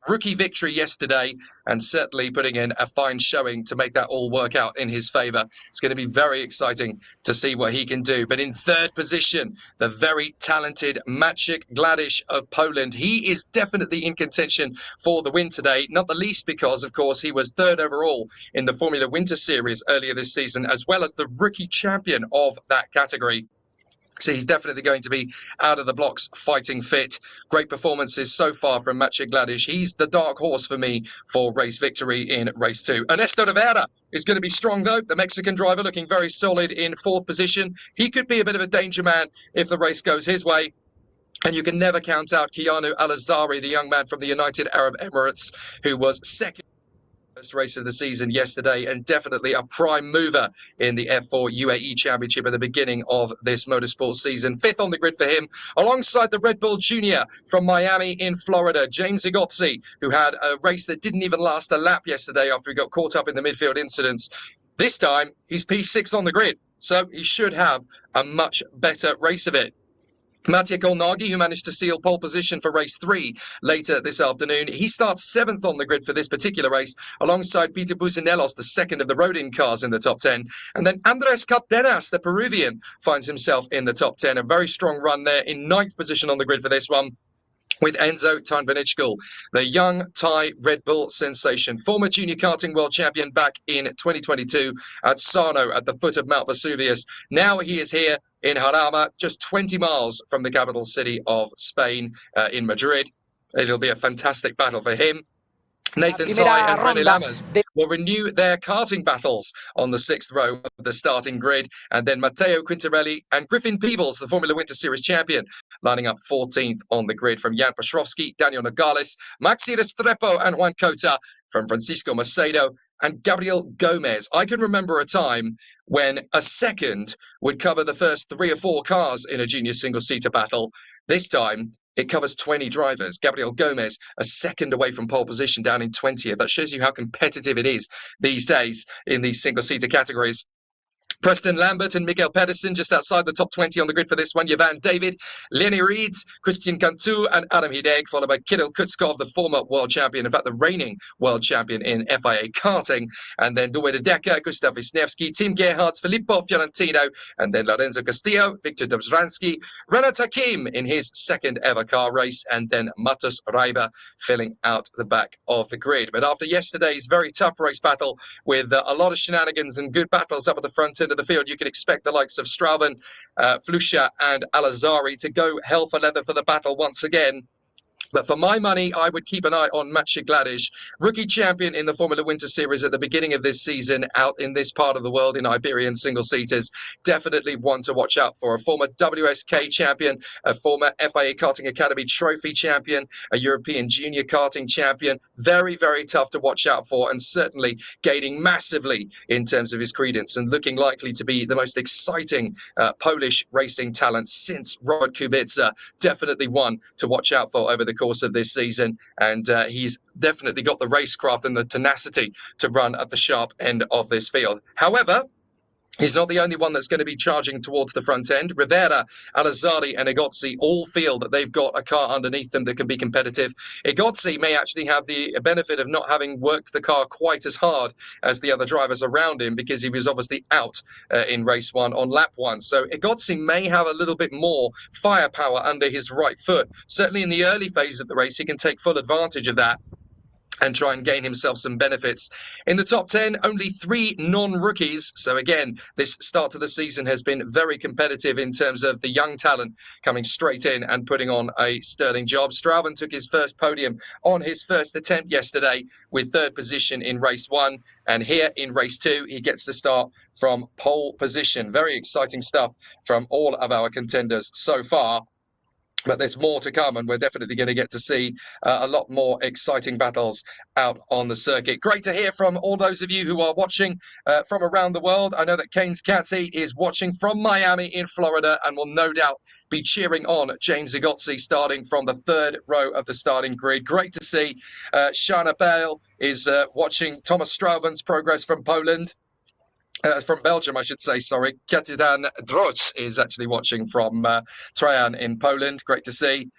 rookie victory yesterday, and certainly putting in a fine showing to make that all work out in his favour. It's going to be very exciting to see what he can do. But in third position, the very talented Maciej Gladisz of Poland. He is definitely in contention for the win today, not the least because, of course, he was third overall in the Formula Winter Series earlier this season, as well as the rookie champion of that category. So he's definitely going to be out of the blocks fighting fit. Great performances so far from Maciej Gladisz. He's the dark horse for me for race victory in race 2. Ernesto Rivera is going to be strong, though. The Mexican driver looking very solid in fourth position. He could be a bit of a danger man if the race goes his way. And you can never count out Kianu Al-Azari, the young man from the United Arab Emirates, who was second first race of the season yesterday and definitely a prime mover in the F4 UAE Championship at the beginning of this motorsport season. Fifth on the grid for him, alongside the Red Bull Junior from Miami in Florida, James Igotzi, who had a race that didn't even last a lap yesterday after he got caught up in the midfield incidents. This time, he's P6 on the grid, so he should have a much better race of it. Mattia Kolnagi, who managed to seal pole position for race 3 later this afternoon. He starts 7th on the grid for this particular race, alongside Peter Businelos, the second of the Rodin cars in the top 10. And then Andres Cardenas, the Peruvian, finds himself in the top 10. A very strong run there in 9th position on the grid for this one, with Enzo Tynvenichkul, the young Thai Red Bull sensation, former junior karting world champion back in 2022 at Sarno at the foot of Mount Vesuvius. Now he is here in Jarama, just 20 miles from the capital city of Spain, in Madrid. It'll be a fantastic battle for him. Nathan Ty and René Lammers will renew their karting battles on the 6th row of the starting grid. And then Matteo Quintarelli and Griffin Peebles, the Formula Winter Series champion, lining up 14th on the grid from Jan Piotrowski, Daniel Nogales, Maxi Restrepo and Juan Cota, from Francisco Macedo and Gabriel Gomez. I can remember a time when a second would cover the first 3 or 4 cars in a junior single-seater battle. This time, it covers 20 drivers. Gabriel Gomez, a second away from pole position, down in 20th. That shows you how competitive it is these days in these single-seater categories. Preston Lambert and Miguel Pedersen just outside the top 20 on the grid for this one. Yvan David, Lenny Reeds, Christian Cantu and Adam Hideg, followed by Kirill Kutskov, the former world champion, in fact the reigning world champion in FIA karting. And then Duwe de Decker, Gustav Wisniewski, Tim Gerhardt, Filippo Fiorentino, and then Lorenzo Castillo, Victor Dobzhansky, Renat Hakim in his second ever car race, and then Matus Reiber filling out the back of the grid. But after yesterday's very tough race battle with a lot of shenanigans and good battles up at the front end of the field, you can expect the likes of Straven, Flusha and Al-Azari to go hell for leather for the battle once again. But for my money, I would keep an eye on Maciej Gladisz, rookie champion in the Formula Winter Series at the beginning of this season, out in this part of the world in Iberian single-seaters. Definitely one to watch out for. A former WSK champion, a former FIA Karting Academy trophy champion, a European junior karting champion. Very, very tough to watch out for, and certainly gaining massively in terms of his credence and looking likely to be the most exciting Polish racing talent since Robert Kubica. Definitely one to watch out for over the course of this season, and he's definitely got the racecraft and the tenacity to run at the sharp end of this field. However, he's not the only one that's going to be charging towards the front end. Rivera, Al-Azari and Igotzi all feel that they've got a car underneath them that can be competitive. Igotzi may actually have the benefit of not having worked the car quite as hard as the other drivers around him, because he was obviously out in race 1 on lap 1. So Igotzi may have a little bit more firepower under his right foot. Certainly in the early phase of the race, he can take full advantage of that and try and gain himself some benefits. In the top 10, only 3 non-rookies. So again, this start to the season has been very competitive in terms of the young talent coming straight in and putting on a sterling job. Straven took his first podium on his first attempt yesterday with 3rd position in race 1. And here in race 2, he gets to start from pole position. Very exciting stuff from all of our contenders so far. But there's more to come, and we're definitely going to get to see a lot more exciting battles out on the circuit. Great to hear from all those of you who are watching from around the world. I know that Kane's Catty is watching from Miami in Florida and will no doubt be cheering on James Igotzi starting from the 3rd row of the starting grid. Great to see. Shana Bale is watching Thomas Straven's progress from Poland. From Belgium, I should say, sorry. Kajetan Droc is actually watching from Trajan in Poland. Great to see.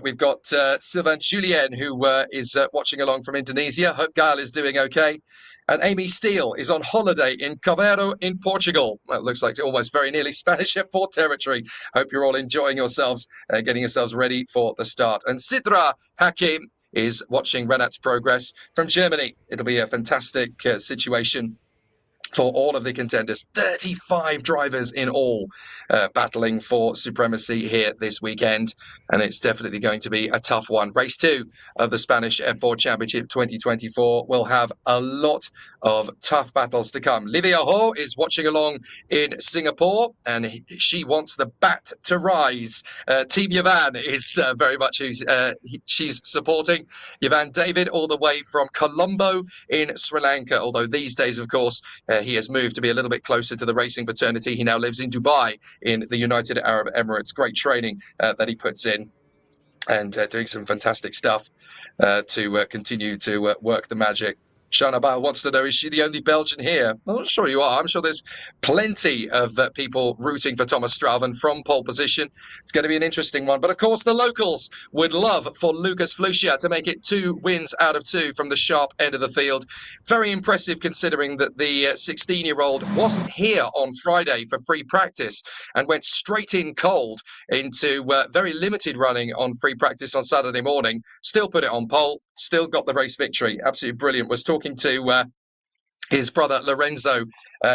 We've got Sylvain Julien, who is watching along from Indonesia. Hope Gail is doing okay. And Amy Steele is on holiday in Cavero in Portugal. Well, it looks like almost very nearly Spanish F4 territory. Hope you're all enjoying yourselves, getting yourselves ready for the start. And Sidra Hakim is watching Renat's progress from Germany. It'll be a fantastic situation for all of the contenders. 35 drivers in all battling for supremacy here this weekend, and it's definitely going to be a tough one. Race 2 of the Spanish F4 Championship 2024 will have a lot of tough battles to come. Livia Ho is watching along in Singapore, and she wants the bat to rise. Team Yavan is very much who she's supporting. Yavan David all the way from Colombo in Sri Lanka, although these days, of course, he has moved to be a little bit closer to the racing fraternity. He now lives in Dubai in the United Arab Emirates. Great training that he puts in, and doing some fantastic stuff to continue to work the magic. Shana Bale wants to know, is she the only Belgian here? I'm not sure you are. I'm sure there's plenty of people rooting for Thomas Strauven from pole position. It's going to be an interesting one. But of course, the locals would love for Lucas Flucia to make it 2 wins out of 2 from the sharp end of the field. Very impressive considering that the 16-year-old wasn't here on Friday for free practice and went straight in cold into very limited running on free practice on Saturday morning. Still put it on pole, still got the race victory. Absolutely brilliant. Was talking to his brother Lorenzo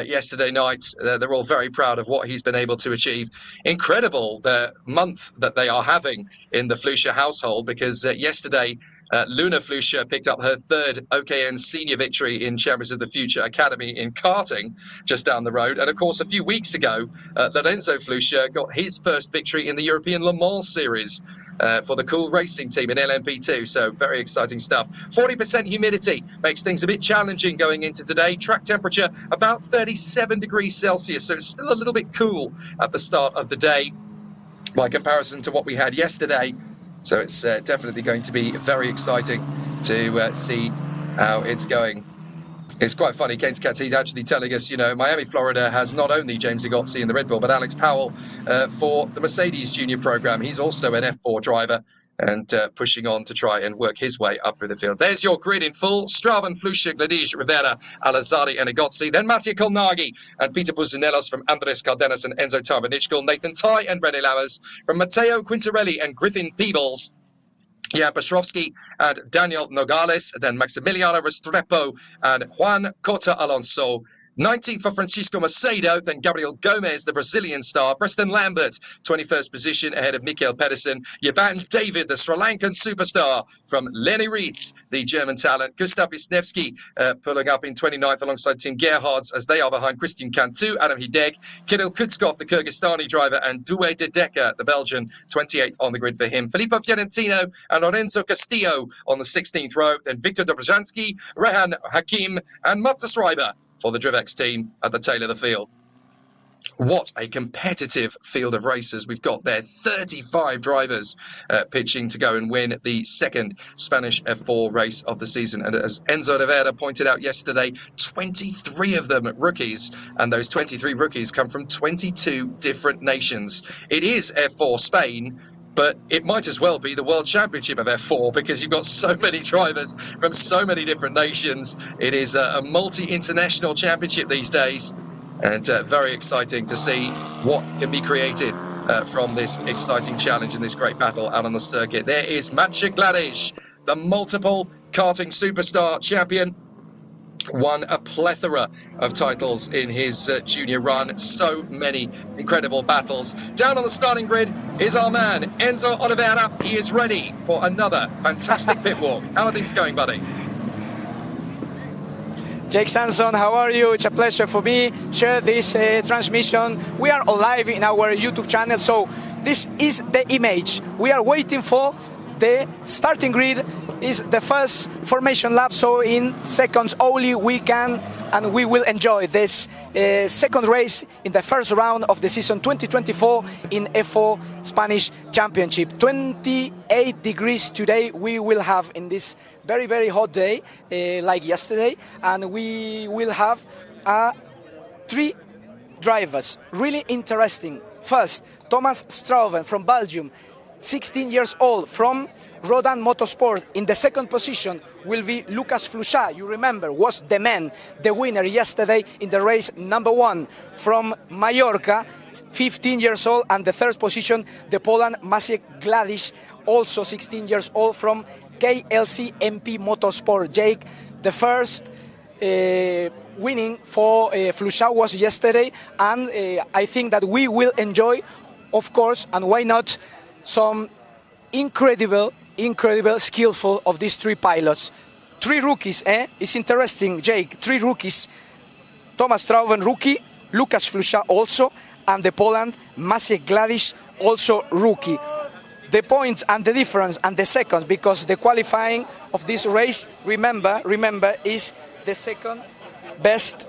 yesterday night. They're all very proud of what he's been able to achieve. Incredible the month that they are having in the Flucia household, because yesterday Luna Flucia picked up her 3rd OKN senior victory in Champions of the Future Academy in karting just down the road. And of course, a few weeks ago, Lorenzo Flucia got his first victory in the European Le Mans Series for the Cool Racing team in LMP2. So very exciting stuff. 40% humidity makes things a bit challenging going into today. Track temperature about 37 degrees Celsius. So it's still a little bit cool at the start of the day by comparison to what we had yesterday. So it's definitely going to be very exciting to see how it's going. It's quite funny, Kent Catid actually telling us, you know, Miami, Florida has not only James Zagotzi in the Red Bull, but Alex Powell for the Mercedes Junior program. He's also an F4 driver and pushing on to try and work his way up through the field. There's your grid in full. Strauven, Flucia, Gladys, Rivera, Alazzari and Agozzi. Then Mattia Colnaghi and Peter Buzinellos from Andres Cardenas and Enzo Tarbanichkul. Nathan Ty and René Lammers from Matteo Quintarelli and Griffin Peebles. Jan Pastrovsky and Daniel Nogales, then Maximiliano Restrepo and Juan Cota Alonso. 19th for Francisco Macedo, then Gabriel Gomez, the Brazilian star. Preston Lambert, 21st position ahead of Mikael Pedersen. Yavan David, the Sri Lankan superstar from Lenny Reitz, the German talent. Gustav Wisniewski pulling up in 29th alongside Tim Gerhards as they are behind Christian Cantu, Adam Hideg, Kirill Kutskov, the Kyrgyzstani driver, and Douay de Decker, the Belgian, 28th on the grid for him. Filippo Fiorentino and Lorenzo Castillo on the 16th row. Then Victor Dobrzhansky, Rehan Hakim, and Matas Reiber for the Drivex team at the tail of the field. What a competitive field of racers we've got there. 35 drivers pitching to go and win the 2nd Spanish F4 race of the season. And as Enzo Rivera pointed out yesterday, 23 of them rookies. And those 23 rookies come from 22 different nations. It is F4 Spain, but it might as well be the World Championship of F4 because you've got so many drivers from so many different nations. It is a multi-international championship these days, and very exciting to see what can be created from this exciting challenge and this great battle out on the circuit. There is Matja Gladish, the multiple karting superstar champion. Won a plethora of titles in his junior run. So many incredible battles. Down on the starting grid is our man, Enzo Oliveira. He is ready for another fantastic pit walk. How are things going, buddy? Jake Sanson, how are you? It's a pleasure for me to share this transmission. We are live in our YouTube channel, so this is the image. We are waiting for the starting grid. Is the first formation lap, so in seconds only we can and we will enjoy this second race in the first round of the season 2024 in F4 Spanish Championship. 28 degrees today we will have in this very, very hot day like yesterday, and we will have 3 drivers. Really interesting. First, Thomas Strauven from Belgium. 16 years old, from Rodan Motorsport. In the second position will be Lucas Flusha. You remember, was the man, the winner yesterday in the race number 1 from Mallorca, 15 years old. And the third position, the Poland Maciej Gladisz, also 16 years old, from KLC MP Motorsport. Jake, the first winning for Flusha was yesterday, and I think that we will enjoy, of course, and why not, some incredible, skillful of these 3 pilots. 3 rookies, eh? It's interesting, Jake. 3 rookies. Thomas Strauven, rookie. Lucas Flusha also. And the Poland, Maciej Gladisz, also rookie. The points and the difference and the seconds, because the qualifying of this race, remember, is the second best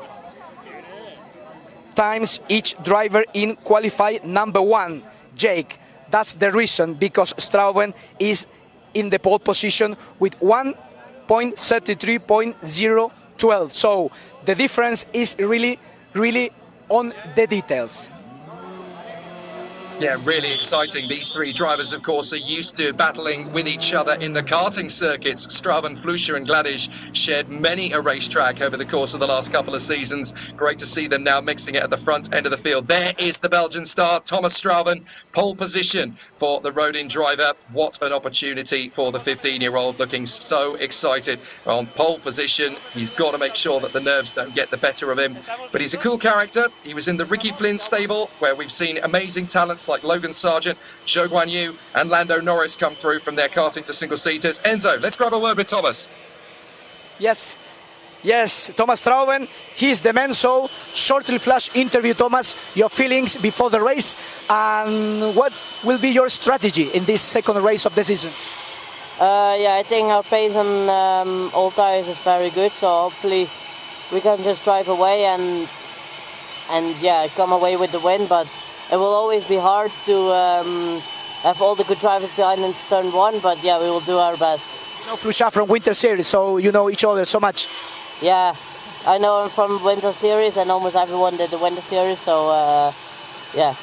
times each driver in qualify number 1. Jake, that's the reason, because Strauven is in the pole position with 1.33.012. So the difference is really on the details. Yeah, really exciting. These 3 drivers, of course, are used to battling with each other in the karting circuits. Strauven, Flusha and Gladisz shared many a racetrack over the course of the last couple of seasons. Great to see them now mixing it at the front end of the field. There is the Belgian star, Thomas Strauven, pole position for the Rodin driver. What an opportunity for the 15-year-old, looking so excited on pole position. He's got to make sure that the nerves don't get the better of him. But he's a cool character. He was in the Ricky Flynn stable, where we've seen amazing talents like Logan Sargent, Zhou Guanyu and Lando Norris come through from their karting to single-seaters. Enzo, let's grab a word with Thomas. Yes, Thomas Strauven, he's the man. So, shortly flash interview, Thomas, your feelings before the race, and what will be your strategy in this second race of the season? Yeah, I think our pace on all tires is very good, so hopefully we can just drive away and yeah, come away with the win. But it will always be hard to have all the good drivers behind in turn 1, but yeah, we will do our best. You know Flusha from Winter Series, so you know each other so much. Yeah, I know him from Winter Series, and almost everyone did the Winter Series, so yeah.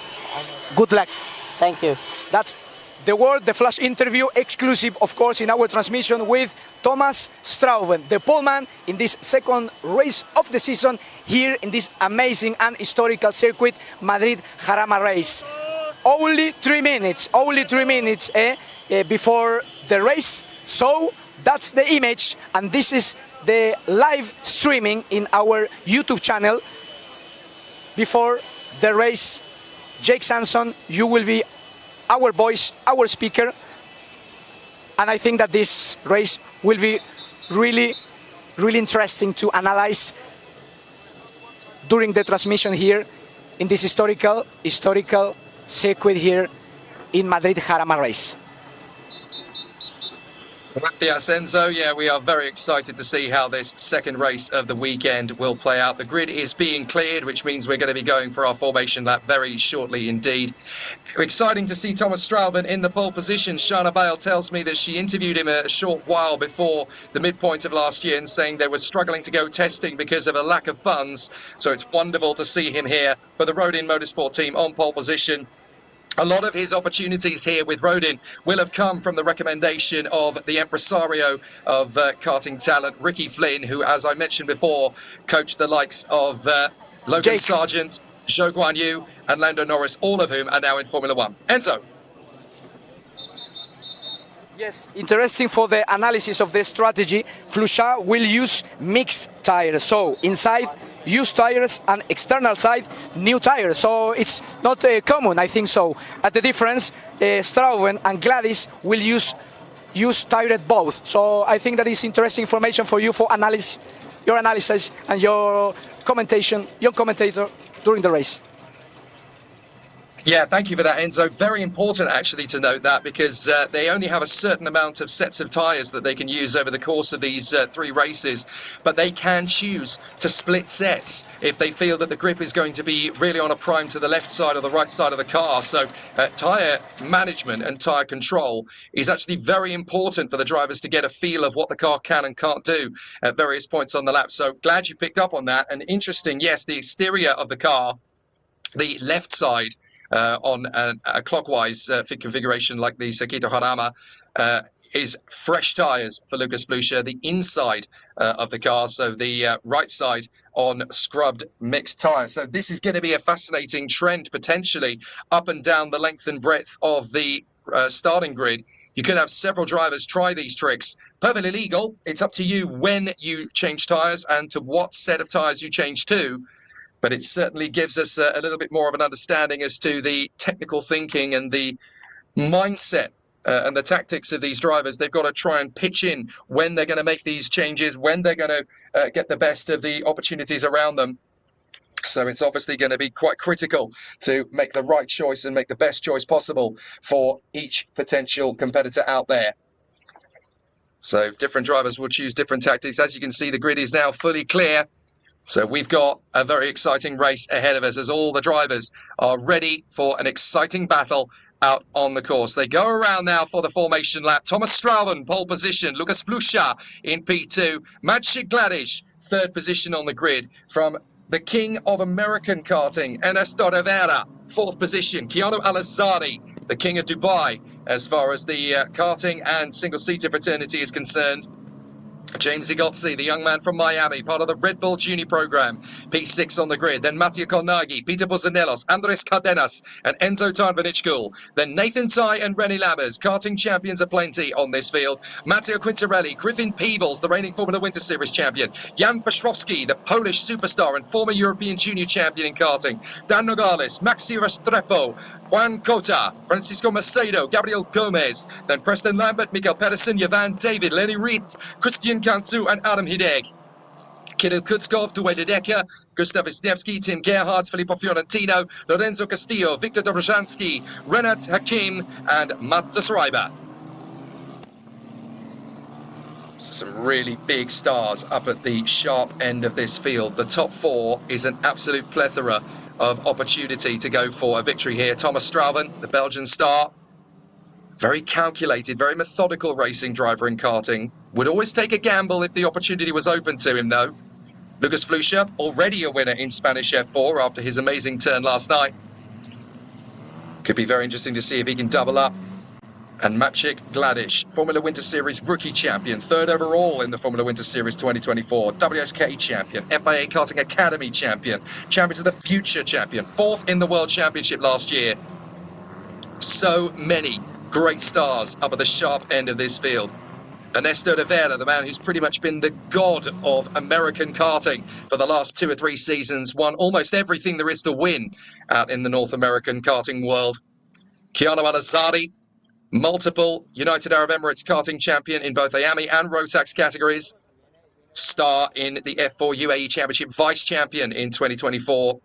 Good luck. Thank you. That's the flash interview, exclusive, of course, in our transmission with Thomas Strauven, the poleman in this second race of the season here in this amazing and historical circuit, Madrid Jarama race. Only 3 minutes, before the race. So that's the image, and this is the live streaming in our YouTube channel. Before the race, Jake Sanson, you will be our voice, our speaker, and I think that this race will be really interesting to analyze during the transmission here in this historical circuit here in Madrid Jarama race. Yes, Enzo, yeah, we are very excited to see how this second race of the weekend will play out. The grid is being cleared, which means we're going to be going for our formation lap very shortly indeed. Exciting to see Thomas Strauven in the pole position. Shana Bale tells me that she interviewed him a short while before the midpoint of last year and saying they were struggling to go testing because of a lack of funds. So it's wonderful to see him here for the Rodin Motorsport team on pole position. A lot of his opportunities here with Rodin will have come from the recommendation of the impresario of karting talent, Ricky Flynn, who, as I mentioned before, coached the likes of Logan Sargent, Zhou Guanyu and Lando Norris, all of whom are now in Formula One. Enzo. Yes, interesting for the analysis of the strategy. Flusha will use mixed tires. So inside, used tires, and external side, new tires. So it's not common, I think so. At the difference, Strauven and Gladisz will use tired both. So I think that is interesting information for you for analysis, your analysis and your commentator during the race. Yeah, thank you for that, Enzo. Very important, actually, to note that, because they only have a certain amount of sets of tyres that they can use over the course of these 3 races, but they can choose to split sets if they feel that the grip is going to be really on a prime to the left side or the right side of the car. So tyre management and tyre control is actually very important for the drivers to get a feel of what the car can and can't do at various points on the lap. So glad you picked up on that. And interesting, yes, the exterior of the car, the left side, on a clockwise configuration like the Sakito Harama is fresh tyres for Lucas Flusha, the inside of the car, so the right side on scrubbed mixed tyres. So this is going to be a fascinating trend, potentially, up and down the length and breadth of the starting grid. You could have several drivers try these tricks. Perfectly legal. It's up to you when you change tyres and to what set of tyres you change to. But it certainly gives us a little bit more of an understanding as to the technical thinking and the mindset and the tactics of these drivers. They've got to try and pitch in when they're going to make these changes, when they're going to get the best of the opportunities around them. So it's obviously going to be quite critical to make the right choice and make the best choice possible for each potential competitor out there. So different drivers will choose different tactics. As you can see, the grid is now fully clear. So we've got a very exciting race ahead of us as all the drivers are ready for an exciting battle out on the course. They go around now for the formation lap. Thomas Strauben, pole position. Lucas Flusha in P2. Maciej Gladish, third position on the grid from the king of American karting, Ernesto Rivera, fourth position. Keanu Al-Azari, the king of Dubai, as far as the karting and single-seater fraternity is concerned. James Igotzi, the young man from Miami, part of the Red Bull Junior program, P6 on the grid. Then Mattia Colnaghi, Peter Bozanelos, Andres Cardenas, and Enzo Tarnvanichkul. Then Nathan Tai and Rennie Lammers, karting champions aplenty on this field. Matteo Quintarelli, Griffin Peebles, the reigning Formula Winter Series champion. Jan Paszkowski, the Polish superstar and former European Junior champion in karting. Dan Nogales, Maxi Restrepo, Juan Cota, Francisco Macedo, Gabriel Gomez. Then Preston Lambert, Mikael Pedersen, Yvan David, Lenny Reitz, Christian Kantu and Adam Hideg. Kirill Kutskov, Duwe Dedeker, Gustav Wisniewski, Tim Gerhardt, Filippo Fiorentino, Lorenzo Castillo, Victor Dobrzansky, Renat Hakim and Matas Reiber. So some really big stars up at the sharp end of this field. The top four is an absolute plethora of opportunity to go for a victory here. Thomas Strauben, the Belgian star, very calculated, very methodical racing driver in karting. Would always take a gamble if the opportunity was open to him, though. Lucas Flusha, already a winner in Spanish F4 after his amazing turn last night. Could be very interesting to see if he can double up. And Maciej Gladish, Formula Winter Series rookie champion, third overall in the Formula Winter Series 2024, WSK champion, FIA Karting Academy champion, Champions of the Future champion, fourth in the World Championship last year. So many great stars up at the sharp end of this field. Ernesto Rivera, the man who's pretty much been the god of American karting for the last 2 or 3 seasons, won almost everything there is to win out in the North American karting world. Keanu Al-Azari, multiple United Arab Emirates karting champion in both AAMI and Rotax categories. Star in the F4 UAE Championship, vice champion in 2024.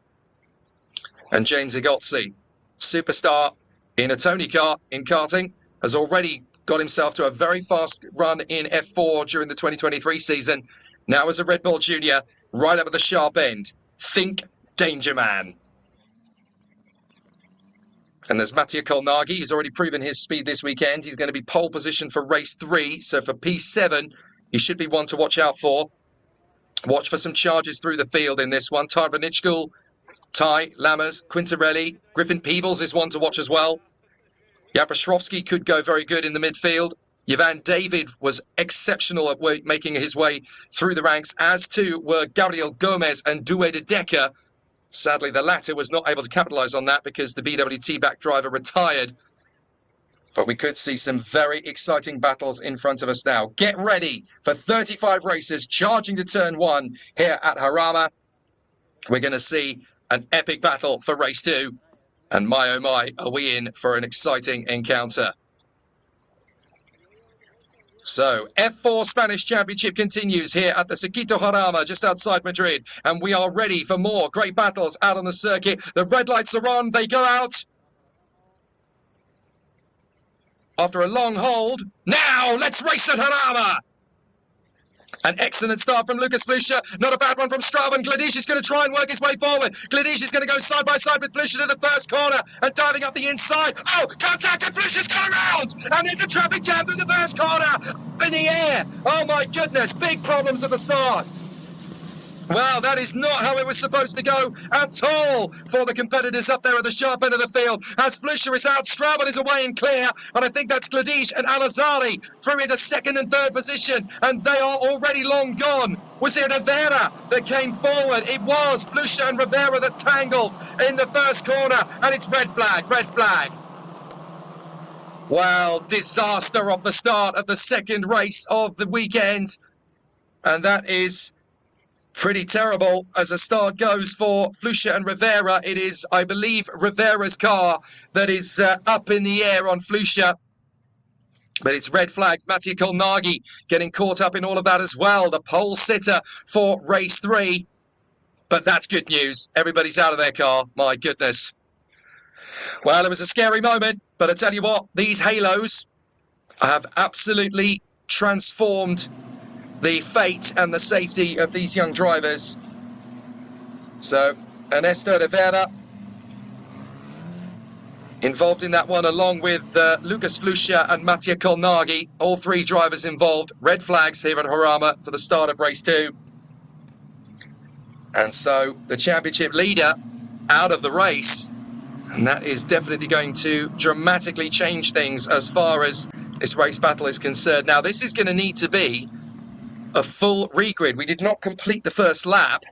And James Igotzi, superstar in a Tony kart in karting, has already got himself to a very fast run in F4 during the 2023 season. Now as a Red Bull Junior, right up at the sharp end. Think Danger Man. And there's Mattia Colnaghi. He's already proven his speed this weekend. He's going to be pole position for race 3. So for P7, he should be one to watch out for. Watch for some charges through the field in this one. Tarvanichkul, Tai, Lammers, Quintarelli. Griffin Peebles is one to watch as well. Yapashrovsky could go very good in the midfield. Yvan David was exceptional at making his way through the ranks, as too were Gabriel Gomez and Duwe Dedeker. Sadly, the latter was not able to capitalise on that because the BWT-backed driver retired. But we could see some very exciting battles in front of us now. Get ready for 35 races charging to turn 1 here at Jarama. We're going to see an epic battle for race 2. And my, oh my, are we in for an exciting encounter. So, F4 Spanish Championship continues here at the Sakito Jarama, just outside Madrid. And we are ready for more great battles out on the circuit. The red lights are on. They go out. After a long hold. Now, let's race at Jarama. An excellent start from Lucas Flusha. Not a bad one from Strauben. Gladish is going to try and work his way forward. Gladish is going to go side by side with Flusha to the first corner and diving up the inside. Oh, contact and Flusha's gone around. And there's a traffic jam through the first corner. Up in the air. Oh, my goodness. Big problems at the start. Well, that is not how it was supposed to go at all for the competitors up there at the sharp end of the field. As Flusha is out, Strauben is away and clear, and I think that's Gladish and Al-Azari through into second and third position, and they are already long gone. Was it Rivera that came forward? It was Flusha and Rivera that tangled in the first corner, and it's red flag, red flag. Well, disaster of the start of the second race of the weekend, and that is pretty terrible as a start goes for Flusha and Rivera. It is, I believe, Rivera's car that is up in the air on Flusha. But it's red flags. Mattia Kolnagi getting caught up in all of that as well. The pole sitter for race 3. But that's good news. Everybody's out of their car. My goodness. Well, it was a scary moment. But I tell you what, these halos have absolutely transformed the fate and the safety of these young drivers. So, Ernesto Rivera involved in that one, along with Lucas Flusha and Mattia Kolnagi, all 3 drivers involved. Red flags here at Jarama for the start of race 2. And so the championship leader out of the race, and that is definitely going to dramatically change things as far as this race battle is concerned. Now, this is going to need to be a full regrid. We did not complete the first lap,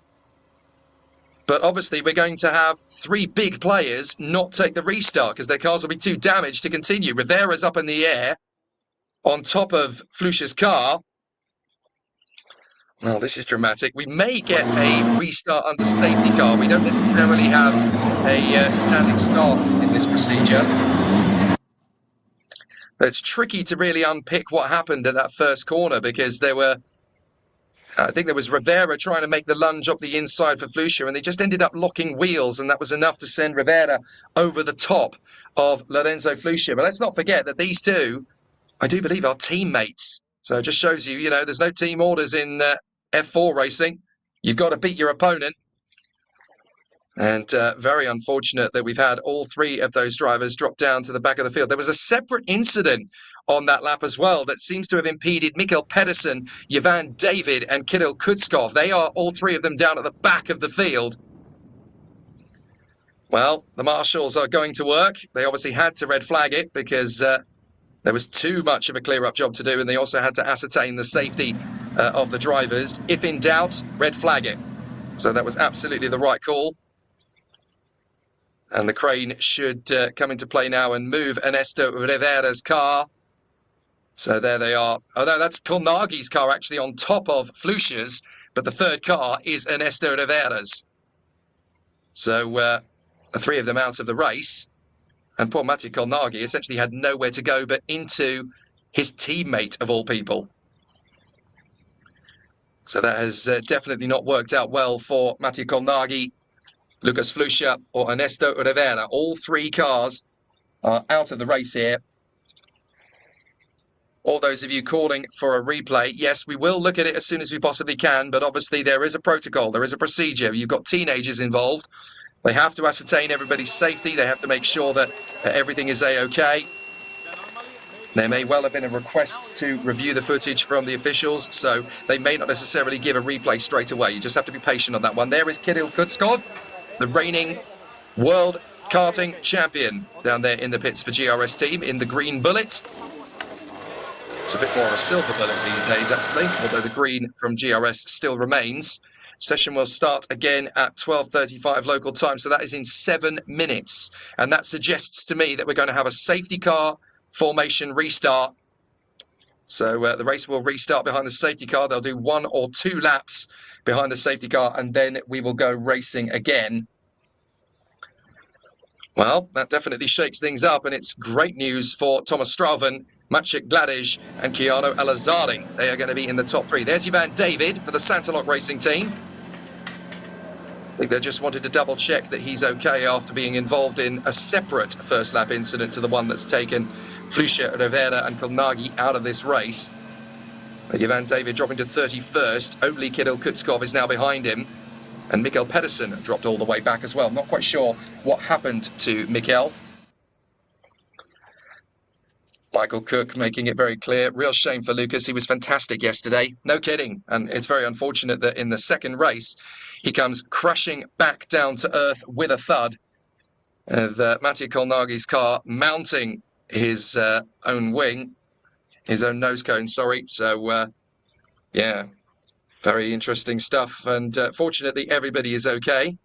but obviously we're going to have 3 big players not take the restart because their cars will be too damaged to continue. Rivera's up in the air on top of Flusha's car. Well, this is dramatic. We may get a restart under safety car. We don't necessarily have a standing start in this procedure. It's tricky to really unpick what happened at that first corner because I think there was Rivera trying to make the lunge up the inside for Flusha, and they just ended up locking wheels, and that was enough to send Rivera over the top of Lorenzo Flusha. But let's not forget that these two, I do believe, are teammates. So it just shows you, you know, there's no team orders in F4 racing. You've got to beat your opponent. And very unfortunate that we've had all 3 of those drivers drop down to the back of the field. There was a separate incident on that lap as well that seems to have impeded Mikkel Pedersen, Yvan David and Kirill Kutskov. They are all 3 of them down at the back of the field. Well, the marshals are going to work. They obviously had to red flag it because there was too much of a clear-up job to do, and they also had to ascertain the safety of the drivers. If in doubt, red flag it. So that was absolutely the right call. And the crane should come into play now and move Ernesto Rivera's car. So there they are. Oh, no, that's Kolnagi's car actually on top of Flusha's, but the third car is Ernesto Rivera's. So the 3 of them out of the race. And poor Mattia Kolnagi essentially had nowhere to go but into his teammate of all people. So that has definitely not worked out well for Mattia Kolnagi, Lucas Flusha or Ernesto Rivera. All 3 cars are out of the race here. All those of you calling for a replay, yes, we will look at it as soon as we possibly can, but obviously there is a protocol, there is a procedure. You've got teenagers involved. They have to ascertain everybody's safety. They have to make sure that everything is A-OK. There may well have been a request to review the footage from the officials, so they may not necessarily give a replay straight away. You just have to be patient on that one. There is Kirill Kutskov, the reigning world karting champion down there in the pits for GRS team in the green bullet. It's a bit more of a silver bullet these days, actually, although the green from GRS still remains. Session will start again at 12:35 local time, so that is in 7 minutes. And that suggests to me that we're going to have a safety car formation restart. So the race will restart behind the safety car. They'll do 1 or 2 laps behind the safety car, and then we will go racing again. Well, that definitely shakes things up, and it's great news for Thomas Strauven, Maciek Gladish and Keanu Al-Azari. They are going to be in the top 3. There's Yvan David for the Santalok Racing team. I think they just wanted to double check that he's okay after being involved in a separate first lap incident to the one that's taken Flusha, Rivera and Kolnagi out of this race. Yvan David dropping to 31st. Only Kirill Kutskov is now behind him. And Mikkel Pedersen dropped all the way back as well. Not quite sure what happened to Mikkel. Michael Cook making it very clear. Real shame for Lucas. He was fantastic yesterday. No kidding. And it's very unfortunate that in the second race, he comes crashing back down to earth with a thud. Mattia Kolnagi's car mounting his own wing, his own nose cone, sorry. So, yeah, very interesting stuff. And fortunately, everybody is okay.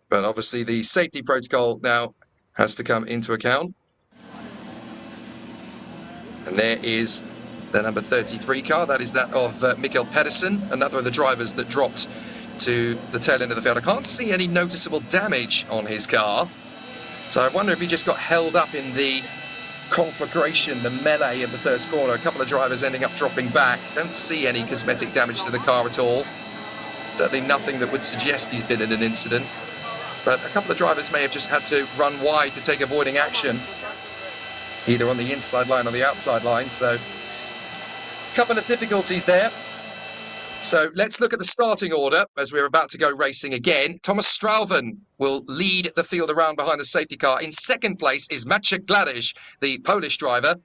But obviously, the safety protocol now has to come into account. And there is the number 33 car. That is that of Mikkel Pedersen, another of the drivers that dropped to the tail end of the field. I can't see any noticeable damage on his car. So I wonder if he just got held up in the conflagration, the melee of the first corner. A couple of drivers ending up dropping back. Don't see any cosmetic damage to the car at all. Certainly nothing that would suggest he's been in an incident. But a couple of drivers may have just had to run wide to take avoiding action, either on the inside line or the outside line. So a couple of difficulties there. So let's look at the starting order as we're about to go racing again. Thomas Strauven will lead the field around behind the safety car. In second place is Maciej Gladys, the Polish driver.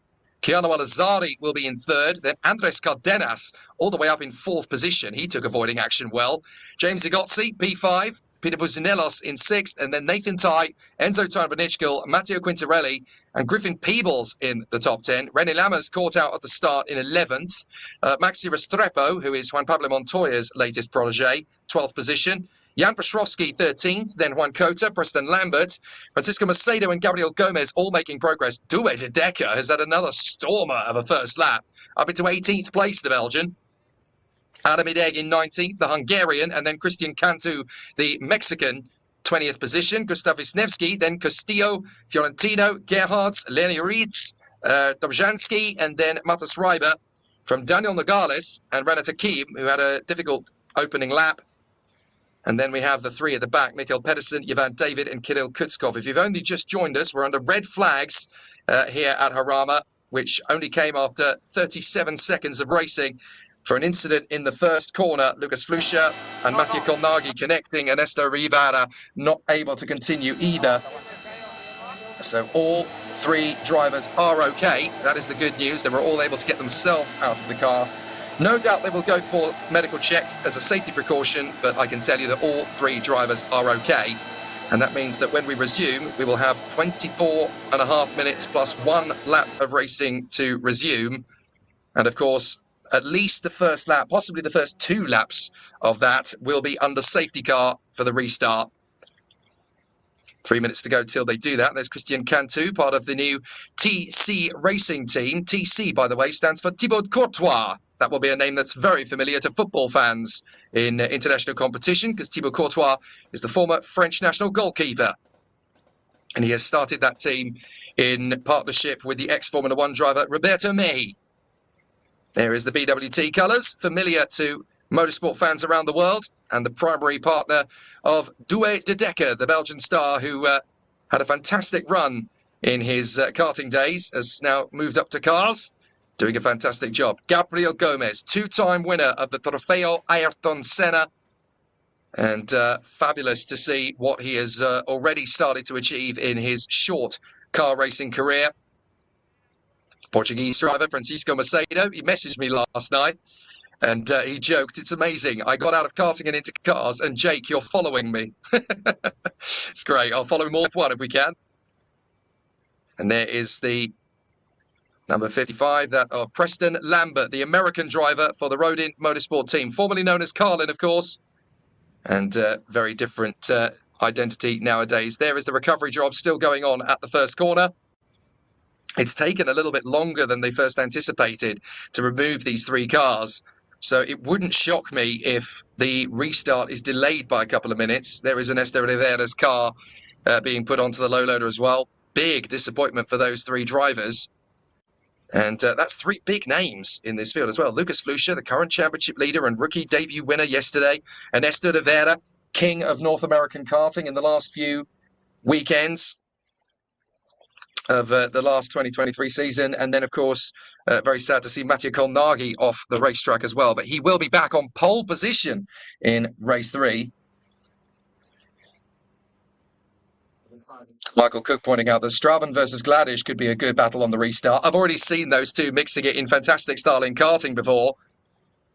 Keanu Alazari will be in third. Then Andres Cardenas all the way up in fourth position. He took avoiding action well. James Igotzi, P5. Peter Buzinelos in sixth, and then Nathan Ty, Enzo Tarbanitschkel, Matteo Quintarelli, and Griffin Peebles in the top 10. René Lammers caught out at the start in 11th. Maxi Restrepo, who is Juan Pablo Montoya's latest protege, 12th position. Jan Petrowski, 13th. Then Juan Cota, Preston Lambert, Francisco Macedo, and Gabriel Gomez all making progress. Douwe de Decker has had another stormer of a first lap, up into 18th place, the Belgian. Adam Hideg in 19th, the Hungarian, and then Christian Cantu, the Mexican, 20th position. Gustav Wisniewski, then Castillo, Fiorentino, Gerhardt, Lenny Rietz, Dobzhansky, and then Matas Reiber from Daniel Nogales and Renat Hakim, who had a difficult opening lap. And then we have the three at the back, Mikkel Pedersen, Ivan David, and Kirill Kutskov. If you've only just joined us, we're under red flags here at Jarama, which only came after 37 seconds of racing for an incident in the first corner. Lucas Flusha and Mattia Kolnagi connecting, and Ernesto Rivera not able to continue either. So all three drivers are okay. That is the good news. They were all able to get themselves out of the car. No doubt they will go for medical checks as a safety precaution, but I can tell you that all three drivers are okay. And that means that when we resume, we will have 24.5 minutes plus 1 lap of racing to resume. And of course, at least the first lap, possibly the first 2 laps of that, will be under safety car for the restart. 3 minutes to go till they do that. There's Christian Cantu, part of the new TC racing team. TC, by the way, stands for Thibaut Courtois. That will be a name that's very familiar to football fans in international competition, because Thibaut Courtois is the former French national goalkeeper. And he has started that team in partnership with the ex-Formula 1 driver Roberto Mehi. There is the BWT colours, familiar to motorsport fans around the world, and the primary partner of Douwe de Decker, the Belgian star who had a fantastic run in his karting days, has now moved up to cars, doing a fantastic job. Gabriel Gomez, 2-time winner of the Trofeo Ayrton Senna, and fabulous to see what he has already started to achieve in his short car racing career. Portuguese driver Francisco Macedo, he messaged me last night and he joked, "It's amazing. I got out of karting and into cars, and Jake, you're following me." It's great. I'll follow him all one if we can. And there is the number 55, that of Preston Lambert, the American driver for the Rodin Motorsport team, formerly known as Carlin, of course, and very different identity nowadays. There is the recovery job still going on at the first corner. It's taken a little bit longer than they first anticipated to remove these 3 cars. So it wouldn't shock me if the restart is delayed by a couple of minutes. There is Ernesto Rivera's car being put onto the low loader as well. Big disappointment for those 3 drivers. And that's 3 big names in this field as well. Lucas Flusha, the current championship leader and rookie debut winner yesterday. Ernesto Rivera, king of North American karting in the last few weekends of the last 2023 season. And then, of course, very sad to see Mattia Kolnagi off the racetrack as well. But he will be back on pole position in race 3. Michael Cook pointing out that Straven versus Gladish could be a good battle on the restart. I've already seen those two mixing it in fantastic style in karting before.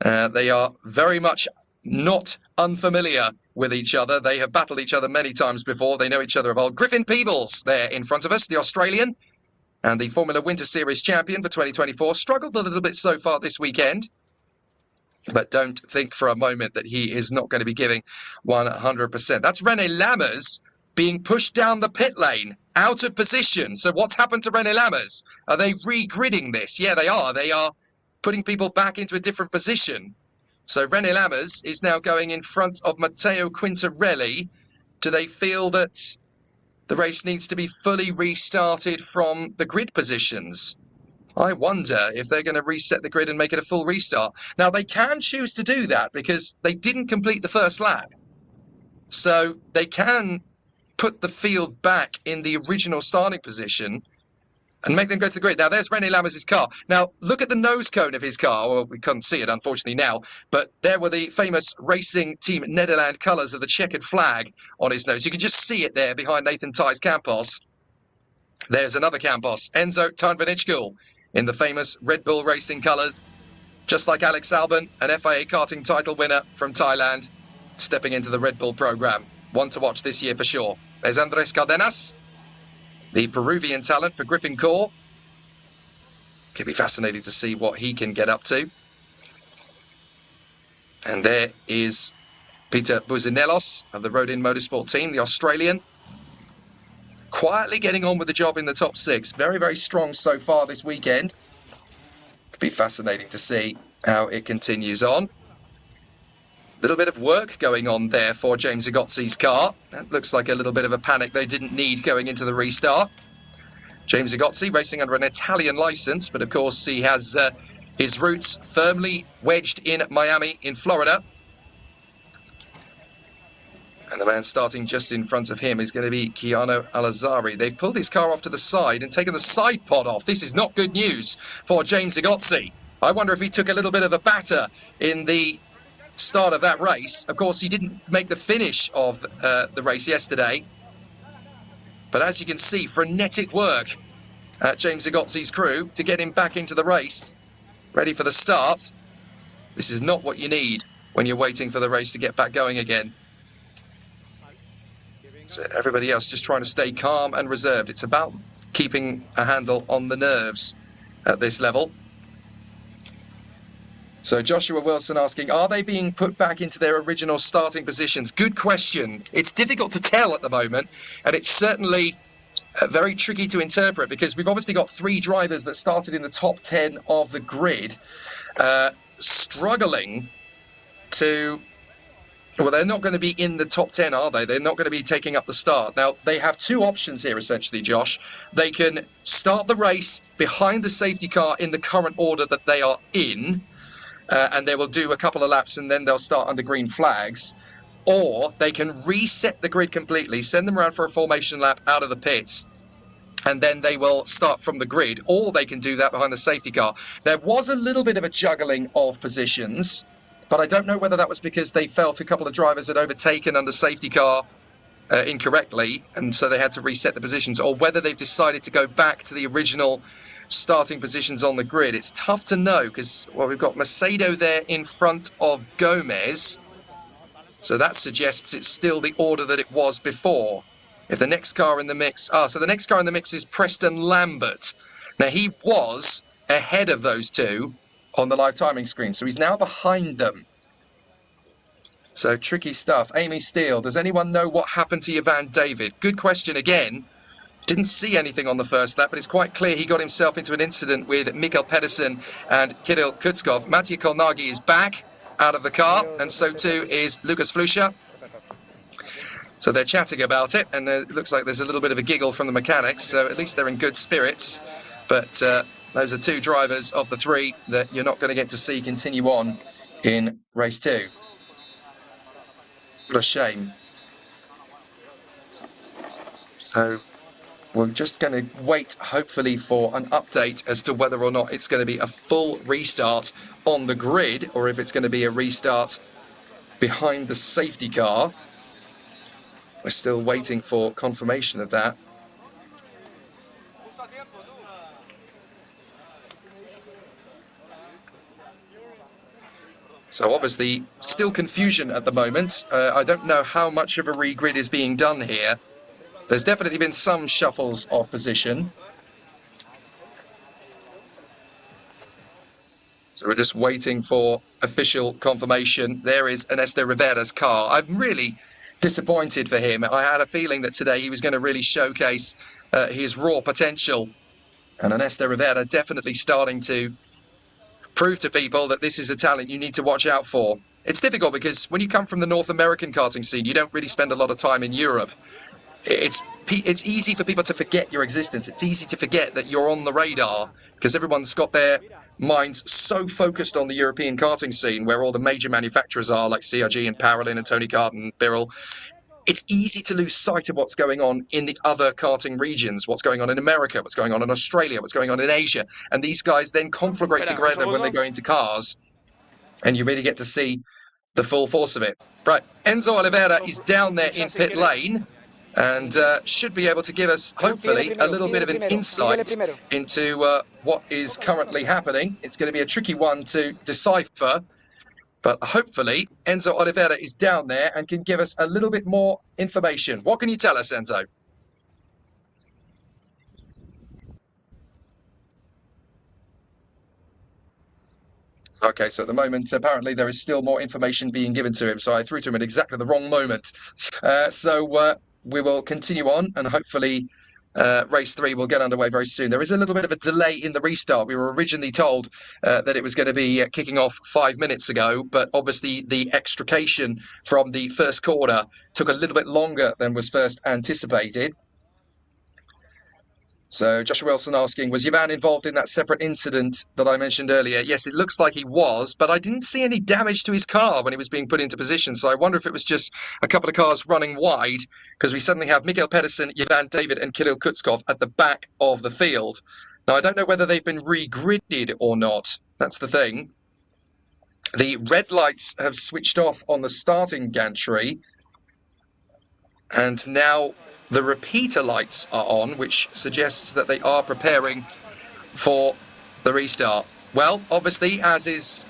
They are very much not unfamiliar with each other. They have battled each other many times before. They know each other of old. Griffin Peebles there in front of us, the Australian and the Formula Winter Series champion for 2024. Struggled a little bit so far this weekend, but don't think for a moment that he is not going to be giving 100%. That's René Lammers being pushed down the pit lane, out of position. So what's happened to René Lammers? Are they re-gridding this? Yeah, they are. They are putting people back into a different position. So René Lammers is now going in front of Matteo Quintarelli. Do they feel that the race needs to be fully restarted from the grid positions? I wonder if they're going to reset the grid and make it a full restart. Now, they can choose to do that because they didn't complete the first lap. So they can put the field back in the original starting position and make them go to the grid. Now, there's René Lammers' car. Now, look at the nose cone of his car. Well, we can't see it, unfortunately, now. But there were the famous Racing Team Nederland colours of the checkered flag on his nose. You can just see it there behind Nathan Ty's Campos. There's another Campos, Enzo Tarnvanitschkel, in the famous Red Bull Racing colours. Just like Alex Albon, an FIA karting title winner from Thailand, stepping into the Red Bull programme. One to watch this year for sure. There's Andres Cardenas, the Peruvian talent for Griffin Core. Could be fascinating to see what he can get up to. And there is Peter Buzinellos of the Rodin Motorsport team, the Australian. Quietly getting on with the job in the top six. Very, very strong so far this weekend. Could be fascinating to see how it continues on. Little bit of work going on there for James Agozzi's car. That looks like a little bit of a panic they didn't need going into the restart. James Agozzi racing under an Italian licence, but of course he has his roots firmly wedged in Miami in Florida. And the man starting just in front of him is going to be Keanu Alazzari. They've pulled his car off to the side and taken the side pod off. This is not good news for James Agozzi. I wonder if he took a little bit of a batter in the start of that race. Of course, he didn't make the finish of the race yesterday. But as you can see, frenetic work at James Agozzi's crew to get him back into the race, ready for the start. This is not what you need when you're waiting for the race to get back going again. So everybody else just trying to stay calm and reserved. It's about keeping a handle on the nerves at this level. So Joshua Wilson asking, are they being put back into their original starting positions? Good question. It's difficult to tell at the moment, and it's certainly very tricky to interpret because we've obviously got three drivers that started in the top 10 of the grid, struggling to... Well, they're not going to be in the top 10, are they? They're not going to be taking up the start. Now, they have two options here, essentially, Josh. They can start the race behind the safety car in the current order that they are in, and they will do a couple of laps and then they'll start under green flags. Or they can reset the grid completely, send them around for a formation lap out of the pits, and then they will start from the grid. Or they can do that behind the safety car. There was a little bit of a juggling of positions, but I don't know whether that was because they felt a couple of drivers had overtaken under safety car incorrectly, and so they had to reset the positions, or whether they've decided to go back to the original starting positions on the grid. It's tough to know because, well, we've got Macedo there in front of Gomez, so that suggests it's still the order that it was before. If the next car in the mix... so the next car in the mix is Preston Lambert. Now, he was ahead of those two on the live timing screen, so he's now behind them. So tricky stuff. Amy Steele, does anyone know what happened to Ivan David? Good question again. Didn't see anything on the first lap, but it's quite clear he got himself into an incident with Mikael Pedersen and Kirill Kutskov. Matej Kolnagi is back out of the car, and so too is Lucas Flusha. So they're chatting about it, and it looks like there's a little bit of a giggle from the mechanics, so at least they're in good spirits. But those are two drivers of the three that you're not going to get to see continue on in race two. What a shame. So we're just going to wait, hopefully, for an update as to whether or not it's going to be a full restart on the grid or if it's going to be a restart behind the safety car. We're still waiting for confirmation of that. So obviously still confusion at the moment. I don't know how much of a regrid is being done here. There's definitely been some shuffles of position. So we're just waiting for official confirmation. There is Ernesto Rivera's car. I'm really disappointed for him. I had a feeling that today he was going to really showcase his raw potential. And Ernesto Rivera definitely starting to prove to people that this is a talent you need to watch out for. It's difficult because when you come from the North American karting scene, you don't really spend a lot of time in Europe. It's easy for people to forget your existence. It's easy to forget that you're on the radar because everyone's got their minds so focused on the European karting scene where all the major manufacturers are, like CRG and Parolin and Tony Kart and Birrell. It's easy to lose sight of what's going on in the other karting regions, what's going on in America, what's going on in Australia, what's going on in Asia. And these guys then conflagrate together when they go into cars, and you really get to see the full force of it. Right, Enzo Oliveira is down there in pit lane and should be able to give us, hopefully, a little bit of an insight into what is currently happening. It's going to be a tricky one to decipher, but hopefully Enzo Oliveira is down there and can give us a little bit more information. What can you tell us, Enzo? Okay, so at the moment, apparently there is still more information being given to him, so I threw to him at exactly the wrong moment. We will continue on, and hopefully race 3 will get underway very soon. There is a little bit of a delay in the restart. We were originally told that it was going to be kicking off 5 minutes ago, but obviously the extrication from the first corner took a little bit longer than was first anticipated. So Joshua Wilson asking, was Ivan involved in that separate incident that I mentioned earlier? Yes, it looks like he was, but I didn't see any damage to his car when he was being put into position. So I wonder if it was just a couple of cars running wide, because we suddenly have Miguel Pedersen, Ivan David and Kirill Kutskov at the back of the field. Now, I don't know whether they've been re-gridded or not. That's the thing. The red lights have switched off on the starting gantry. And now the repeater lights are on, which suggests that they are preparing for the restart. Well, obviously, as is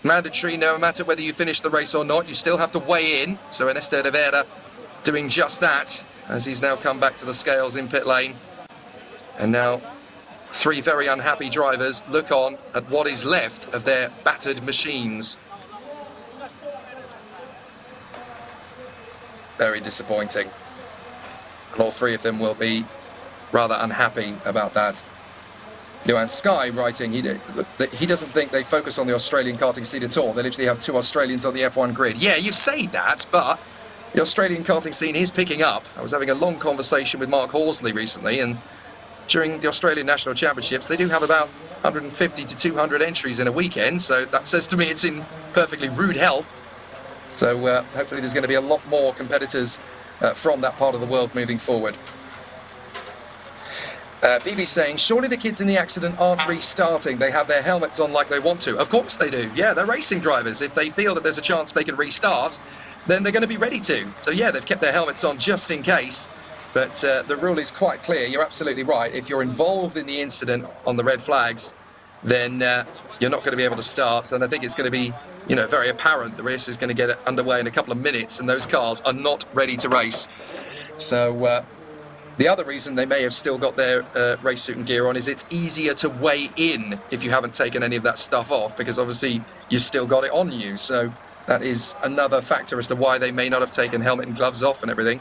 mandatory, no matter whether you finish the race or not, you still have to weigh in. So Ernesto Rivera doing just that, as he's now come back to the scales in pit lane. And now 3 very unhappy drivers look on at what is left of their battered machines. Very disappointing. And all 3 of them will be rather unhappy about that. Johan Sky writing, he doesn't think they focus on the Australian karting scene at all. They literally have 2 Australians on the F1 grid. Yeah, you say that, but the Australian karting scene is picking up. I was having a long conversation with Mark Horsley recently, and during the Australian National Championships, they do have about 150 to 200 entries in a weekend, so that says to me it's in perfectly rude health. So hopefully there's going to be a lot more competitors from that part of the world moving forward. BB saying, surely the kids in the accident aren't restarting. They have their helmets on like they want to. Of course they do. Yeah, they're racing drivers. If they feel that there's a chance they can restart, then they're going to be ready to. So yeah, they've kept their helmets on just in case. But the rule is quite clear. You're absolutely right. If you're involved in the incident on the red flags, then you're not going to be able to start. And I think it's going to be, you know, very apparent the race is going to get underway in a couple of minutes, and those cars are not ready to race. So the other reason they may have still got their race suit and gear on is it's easier to weigh in if you haven't taken any of that stuff off, because obviously you've still got it on you. So that is another factor as to why they may not have taken helmet and gloves off and everything.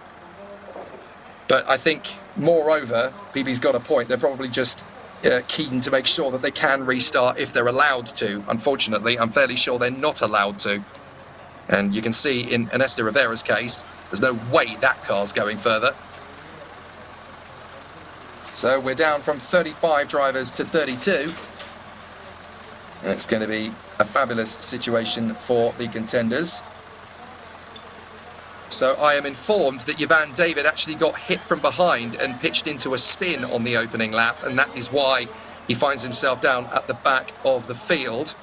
But I think, moreover, BB's got a point. They're probably just keen to make sure that they can restart if they're allowed to. Unfortunately, I'm fairly sure they're not allowed to. And you can see in Ernesto Rivera's case, there's no way that car's going further. So we're down from 35 drivers to 32. And it's going to be a fabulous situation for the contenders. So I am informed that Ivan David actually got hit from behind and pitched into a spin on the opening lap, and that is why he finds himself down at the back of the field.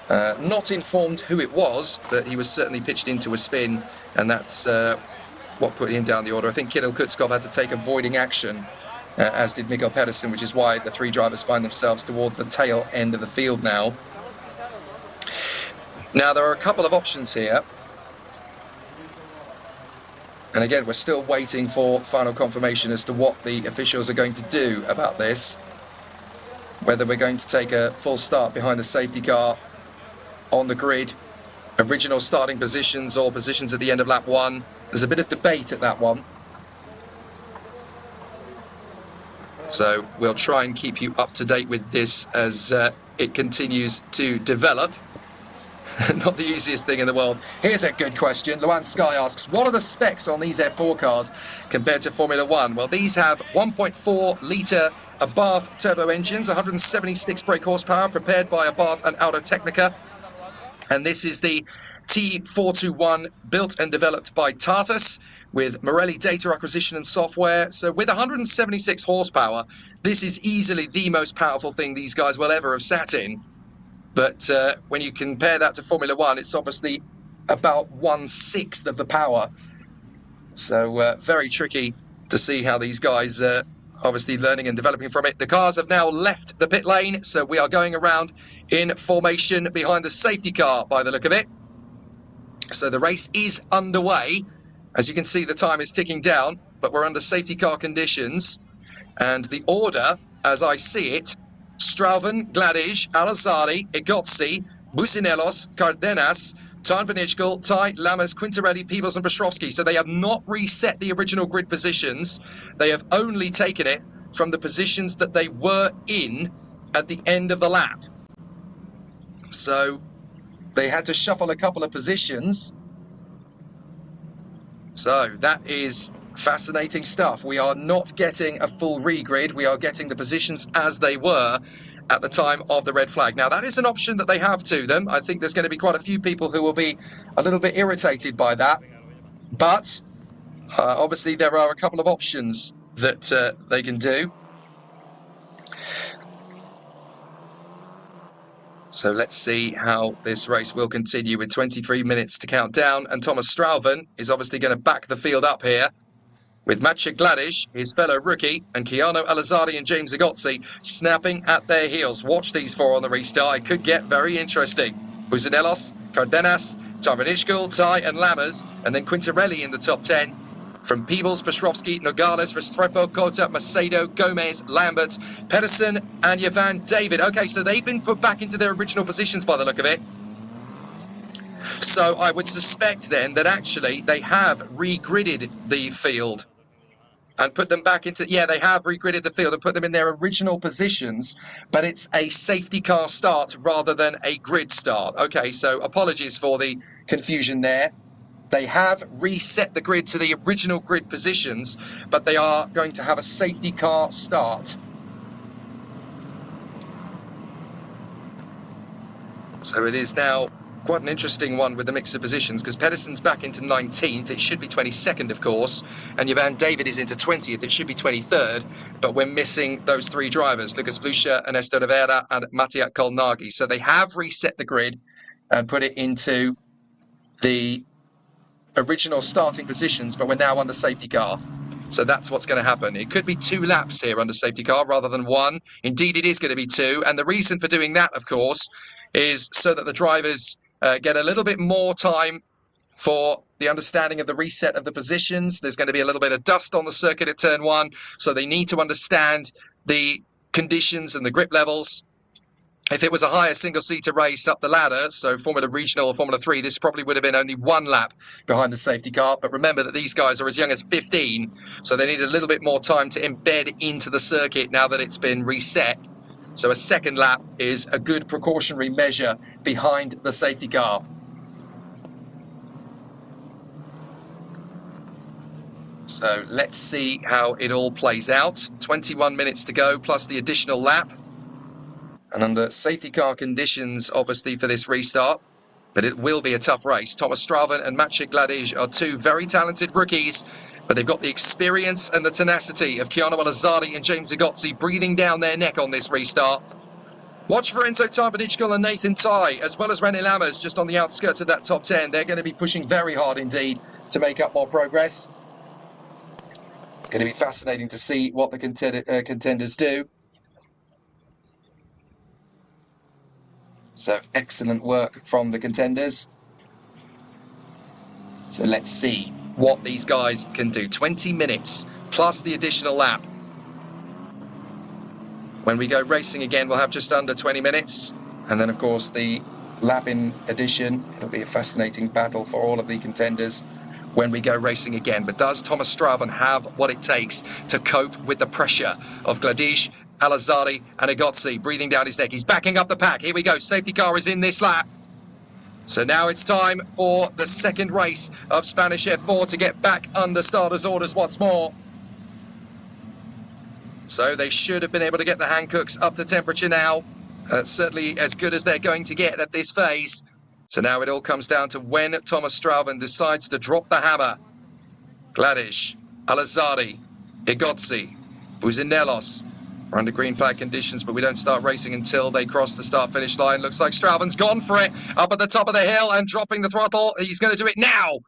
Not informed who it was, but he was certainly pitched into a spin, and that's what put him down the order. I think Kirill Kutskov had to take avoiding action, as did Miguel Pedersen, which is why the three drivers find themselves toward the tail end of the field now. Now, there are a couple of options here. And again, we're still waiting for final confirmation as to what the officials are going to do about this. Whether we're going to take a full start behind the safety car on the grid, original starting positions or positions at the end of lap one. There's a bit of debate at that one. So we'll try and keep you up to date with this as it continues to develop. Not the easiest thing in the world. Here's a good question. Luan Sky asks, what are the specs on these F4 cars compared to Formula One? Well, these have 1.4 litre Abarth turbo engines, 176 brake horsepower, prepared by Abarth and Auto Technica. And this is the T421, built and developed by Tartus with Morelli data acquisition and software. So with 176 horsepower, this is easily the most powerful thing these guys will ever have sat in. But when you compare that to Formula One, it's obviously about 1/6 of the power. So very tricky to see how these guys obviously learning and developing from it. The cars have now left the pit lane, so we are going around in formation behind the safety car by the look of it. So the race is underway. As you can see, the time is ticking down, but we're under safety car conditions. And the order, as I see it, Strauven, Gladish, Al-Azari, Egozzi, Businellos, Cardenas, Tarnvanishkel, Tai, Lammers, Quintarelli, Peebles and Bashrovsky. So they have not reset the original grid positions. They have only taken it from the positions that they were in at the end of the lap. So they had to shuffle a couple of positions. So that is fascinating stuff. We are not getting a full regrid. We are getting the positions as they were at the time of the red flag. Now, that is an option that they have to them. I think there's going to be quite a few people who will be a little bit irritated by that. But obviously, there are a couple of options that they can do. So let's see how this race will continue with 23 minutes to count down. And Thomas Strauven is obviously going to back the field up here, with Maciej Gladish, his fellow rookie, and Keanu Al-Azari and James Egozzi snapping at their heels. Watch these four on the restart. It could get very interesting. Businellos, Cardenas, Tarvanishkel, Tai and Lammers, and then Quintarelli in the top 10. From Peebles, Bashrovsky, Nogales, Restrepo, Kota, Macedo, Gomez, Lambert, Pedersen and Jovan David. Okay, so they've been put back into their original positions by the look of it. So I would suspect then that actually they have regridded the field and put them back into, yeah, they have regridded the field and put them in their original positions, but it's a safety car start rather than a grid start. Okay, so apologies for the confusion there. They have reset the grid to the original grid positions, but they are going to have a safety car start. So it is now quite an interesting one with the mix of positions, because Pedersen's back into 19th. It should be 22nd, of course, and Jovan David is into 20th. It should be 23rd, but we're missing those three drivers, Lucas Flusha, Ernesto Rivera and Mattia Kolnagi. So they have reset the grid and put it into the original starting positions, but we're now under safety car. So that's what's going to happen. It could be 2 laps here under safety car rather than 1. Indeed, it is going to be 2. And the reason for doing that, of course, is so that the drivers get a little bit more time for the understanding of the reset of the positions. There's going to be a little bit of dust on the circuit at turn 1, so they need to understand the conditions and the grip levels. If it was a higher single-seater race up the ladder, so Formula Regional or Formula 3, this probably would have been only 1 lap behind the safety car. But remember that these guys are as young as 15, so they need a little bit more time to embed into the circuit now that it's been reset. So a second lap is a good precautionary measure behind the safety car. So let's see how it all plays out. 21 minutes to go, plus the additional lap. And under safety car conditions, obviously, for this restart. But it will be a tough race. Thomas Strauven and Maciej Gladish are 2 very talented rookies, but they've got the experience and the tenacity of Keanu Al-Azari and James Egozzi breathing down their neck on this restart. Watch for Enzo Tarvadichkal and Nathan Tai, as well as René Lammers, just on the outskirts of that top 10. They're going to be pushing very hard indeed to make up more progress. It's going to be fascinating to see what the contenders do. So excellent work from the contenders. So let's see what these guys can do. 20 minutes plus the additional lap. When we go racing again, we'll have just under 20 minutes. And then, of course, the lap-in edition. It'll be a fascinating battle for all of the contenders when we go racing again. But does Thomas Strauven have what it takes to cope with the pressure of Gladish, Al-Azadi and Egozzi breathing down his neck? He's backing up the pack. Here we go. Safety car is in this lap. So now it's time for the second race of Spanish F4 to get back under starters' orders once more. So they should have been able to get the Hancooks up to temperature now. Certainly as good as they're going to get at this phase. So now it all comes down to when Thomas Strauven decides to drop the hammer. Gladish, Al-Azadi, Egozzi, Buzinelos are under green flag conditions, but we don't start racing until they cross the start-finish line. Looks like Strauven's gone for it, up at the top of the hill and dropping the throttle. He's going to do it now.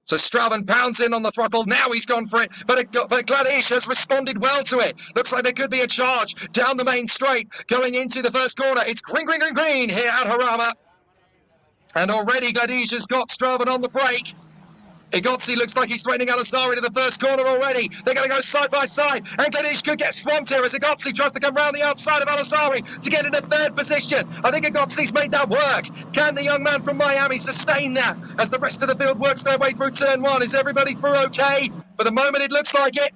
So Strauven pounds in on the throttle. Now he's gone for it, but Gladish has responded well to it. Looks like there could be a charge down the main straight going into the first corner. It's green, green, green, green here at Jarama. And already Gladish has got Strauven on the brake. Egozzi looks like he's threatening Al-Azari to the first corner already. They're going to go side by side, and Gladish could get swamped here as Egozzi tries to come round the outside of Al-Azari to get into third position. I think Egozzi's made that work. Can the young man from Miami sustain that as the rest of the field works their way through turn one? Is everybody through okay? For the moment, it looks like it.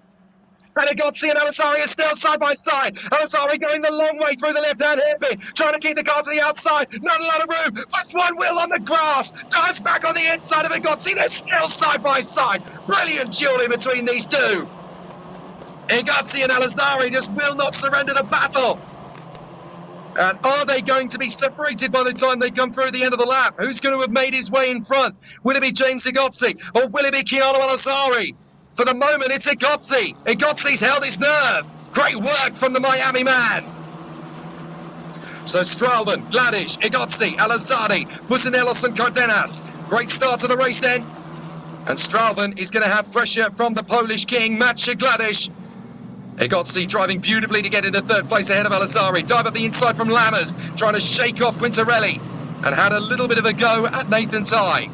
And Egozzi and Al-Azari are still side by side. Al-Azari going the long way through the left-hand hairpin, trying to keep the car to the outside. Not a lot of room. Puts one wheel on the grass. Dives back on the inside of Egozzi. They're still side by side. Brilliant duel in between these two. Egozzi and Al-Azari just will not surrender the battle. And are they going to be separated by the time they come through the end of the lap? Who's going to have made his way in front? Will it be James Egozzi or will it be Keanu Al-Azari? For the moment, it's Egozzi. Egozzi's held his nerve. Great work from the Miami man. So Strauven, Gladish, Egozzi, Al-Azadi, Buzinelos and Cardenas. Great start to the race then. And Strauven is going to have pressure from the Polish king, Maciej Gladish. Egozzi driving beautifully to get into third place ahead of Al-Azari. Dive up the inside from Lammers, trying to shake off Quintarelli. And had a little bit of a go at Nathan Tai.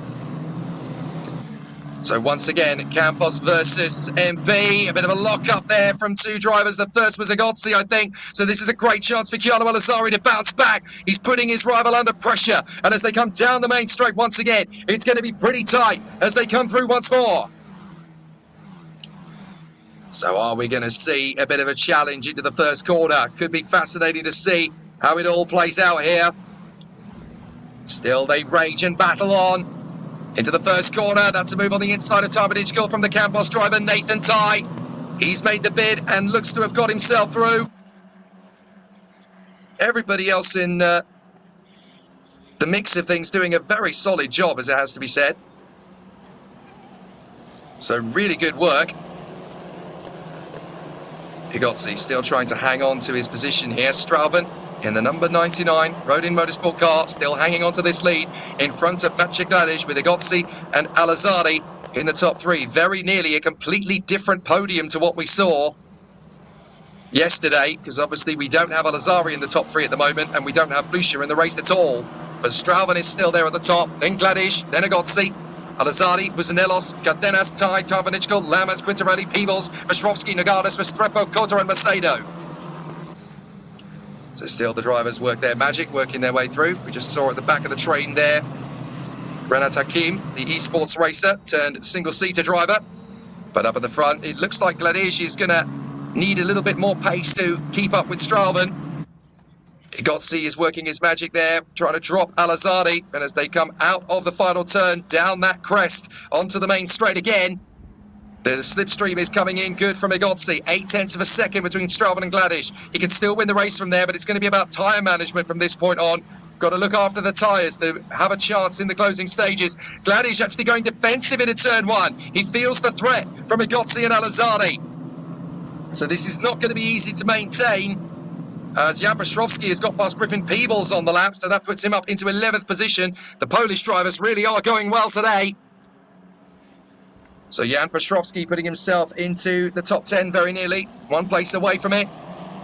So once again, Campos versus MP. A bit of a lock-up there from two drivers. The first was Egozzi, I think. So this is a great chance for Keanu Al-Azari to bounce back. He's putting his rival under pressure. And as they come down the main straight once again, it's going to be pretty tight as they come through once more. So are we going to see a bit of a challenge into the first corner? Could be fascinating to see how it all plays out here. Still, they rage and battle on. Into the first corner, that's a move on the inside of Tarvadichkal from the Campos driver, Nathan Tai. He's made the bid and looks to have got himself through. Everybody else in the mix of things doing a very solid job, as it has to be said. So really good work. Egozzi still trying to hang on to his position here. Strauven in the number 99 Rodin Motorsport car, still hanging on to this lead in front of Maciej Gladish with Egozzi and Al-Azadi in the top three. Very nearly a completely different podium to what we saw yesterday, because obviously we don't have Al-Azari in the top three at the moment, and we don't have Flusha in the race at all. But Strauven is still there at the top, then Gladish, then Egozzi, Al-Azadi, Buzinelos, Cardenas, Tai, Tarvanichkal, Lammers, Quintarelli, Peebles, Vashrovsky, Nogales, Restrepo, Kota and Macedo. So still the drivers work their magic, working their way through. We just saw at the back of the train there, Renat Hakim, the esports racer, turned single-seater driver. But up at the front, it looks like Gladish is going to need a little bit more pace to keep up with Strauven. Egozzi is working his magic there, trying to drop Al-Azadi. And as they come out of the final turn, down that crest, onto the main straight again, the slipstream is coming in good from Egozzi. 0.8 of a second between Strauven and Gladish. He can still win the race from there, but it's going to be about tyre management from this point on. Got to look after the tyres to have a chance in the closing stages. Gladish actually going defensive into turn one. He feels the threat from Egozzi and Al-Azadi. So this is not going to be easy to maintain as Jan Piotrowski has got past Griffin Peebles on the lap, so that puts him up into 11th position. The Polish drivers really are going well today. So Jan Piotrowski putting himself into the top 10 very nearly, one place away from it.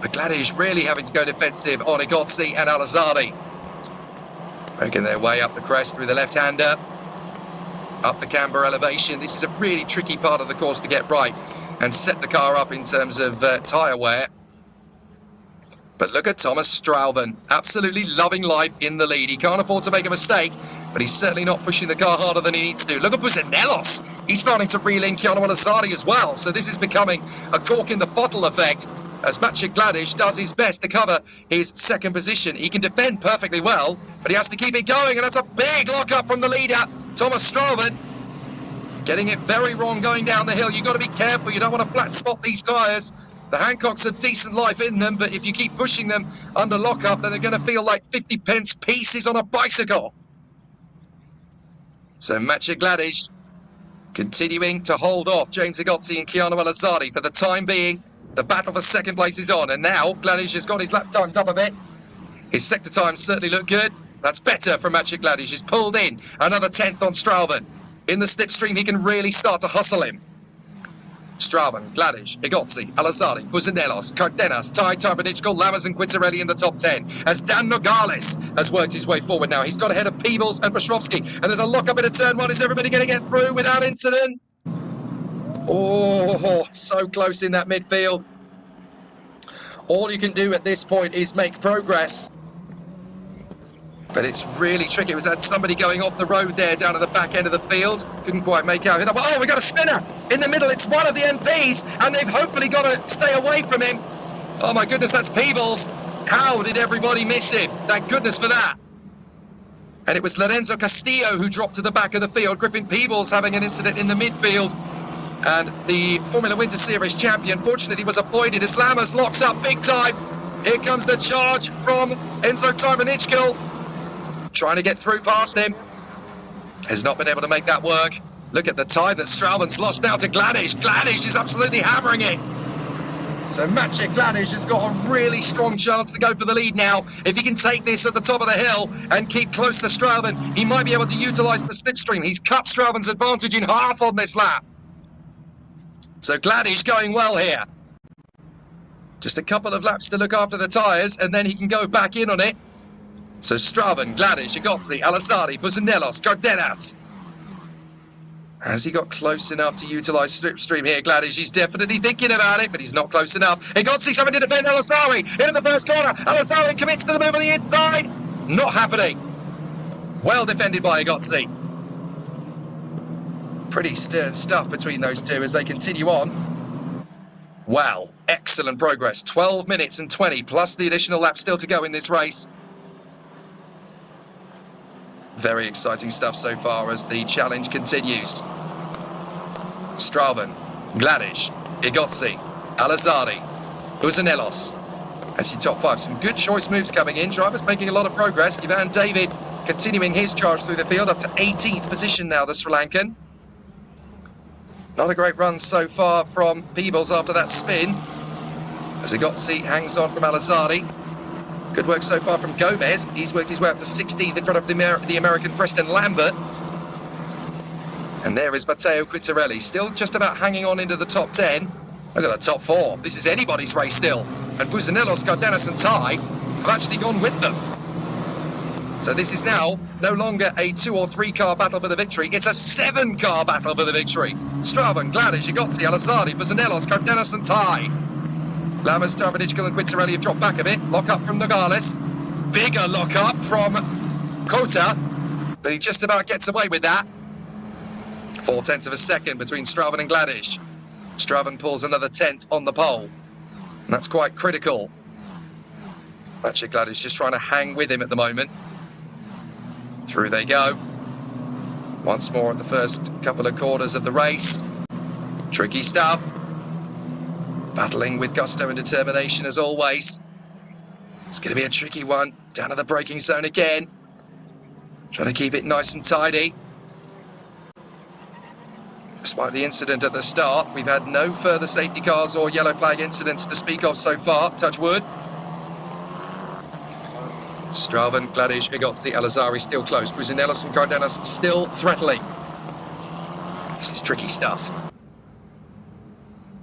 But Gladish really having to go defensive on Igozzi and Al-Azadi. Making their way up the crest through the left-hander, up the camber elevation. This is a really tricky part of the course to get right and set the car up in terms of tyre wear. But look at Thomas Strauven, absolutely loving life in the lead. He can't afford to make a mistake, but he's certainly not pushing the car harder than he needs to. Look at Buzanelos. He's starting to reel in Keanu Al-Azadi as well. So this is becoming a cork in the bottle effect as Maciej Gladish does his best to cover his second position. He can defend perfectly well, but he has to keep it going, and that's a big lock-up from the leader, Thomas Strauven. Getting it very wrong going down the hill. You've got to be careful. You don't want to flat spot these tyres. The Hancocks have decent life in them, but if you keep pushing them under lock-up, then they're going to feel like 50 pence pieces on a bicycle. So Maciej Gladish continuing to hold off James Igozzi and Keanu Al-Azadi for the time being. The battle for second place is on, and now Gladish has got his lap times up a bit. His sector times certainly look good. That's better from Maciej Gladish. He's pulled in another 10th on Strauven. In the slipstream, he can really start to hustle him. Strauven, Gladish, Igozzi, Al-Azadi, Buzanelos, Cardenas, Tai Tarbanichkal, Lammers and Quittarelli in the top 10. As Dan Nogales has worked his way forward now. He's got ahead of Peebles and Piotrowski. And there's a lock-up in a turn one. Is everybody going to get through without incident? Oh, so close in that midfield. All you can do at this point is make progress. But it's really tricky. It was somebody going off the road there down at the back end of the field. Couldn't quite make out. Oh, we got a spinner in the middle. It's one of the MPs, and they've hopefully got to stay away from him. Oh my goodness, that's Peebles. How did everybody miss him? Thank goodness for that. And it was Lorenzo Castillo who dropped to the back of the field. Griffin Peebles having an incident in the midfield. And the Formula Winter Series champion, fortunately, was avoided as Lammers locks up big time. Here comes the charge from Enzo Tarbanichkal. Trying to get through past him. Has not been able to make that work. Look at the time that Strauven's lost now to Gladish. Gladish is absolutely hammering it. So Maciej Gladish has got a really strong chance to go for the lead now. If he can take this at the top of the hill and keep close to Strauven, he might be able to utilise the slipstream. He's cut Strauven's advantage in half on this lap. So Gladish going well here. Just a couple of laps to look after the tyres, and then he can go back in on it. So Strauven, Gladish, Igozzi, Al-Azadi, Buzanelos, Cardenas. Has he got close enough to utilise slipstream here, Gladish? He's definitely thinking about it, but he's not close enough. Igozzi something to defend Al-Azadi into the first corner. Al-Azadi commits to the move on the inside. Not happening. Well defended by Igozzi. Pretty stern stuff between those two as they continue on. Wow, excellent progress. 12 minutes and 20 plus the additional lap still to go in this race. Very exciting stuff so far as the challenge continues. Strauven, Gladish, Igozzi, Al-Azadi, Buzanelos. As he top five, some good choice moves coming in. Drivers making a lot of progress. Ivan David continuing his charge through the field up to 18th position now, the Sri Lankan. Not a great run so far from Peebles after that spin. As Igozzi hangs on from Al-Azadi. Good work so far from Gomez. He's worked his way up to 16th in front of the American Preston Lambert. And there is Matteo Quittarelli, still just about hanging on into the top 10. Look at the top four. This is anybody's race still. And Buzanelos, Cardenas and Tai have actually gone with them. So this is now no longer a 2 or 3 car battle for the victory. It's a 7 car battle for the victory. Strauven, Gladish, Igozzi, Al-Azadi, Buzanelos, Cardenas and Tai. Lammers, Tarbanichkal and Quittarelli have dropped back a bit. Lock up from Nogales. Bigger lock up from Kota. But he just about gets away with that. 0.4 of a second between Strauven and Gladish. Strauven pulls another 10th on the pole. And that's quite critical. Maciej Gladish just trying to hang with him at the moment. Through they go. Once more at the first couple of quarters of the race. Tricky stuff. Battling with gusto and determination as always. It's going to be a tricky one. Down to the braking zone again. Trying to keep it nice and tidy. Despite the incident at the start, we've had no further safety cars or yellow flag incidents to speak of so far. Touch wood. Straven, Gladish, Igozzi, Alazari still close. Buzinellos and Cardenas still threatening. This is tricky stuff.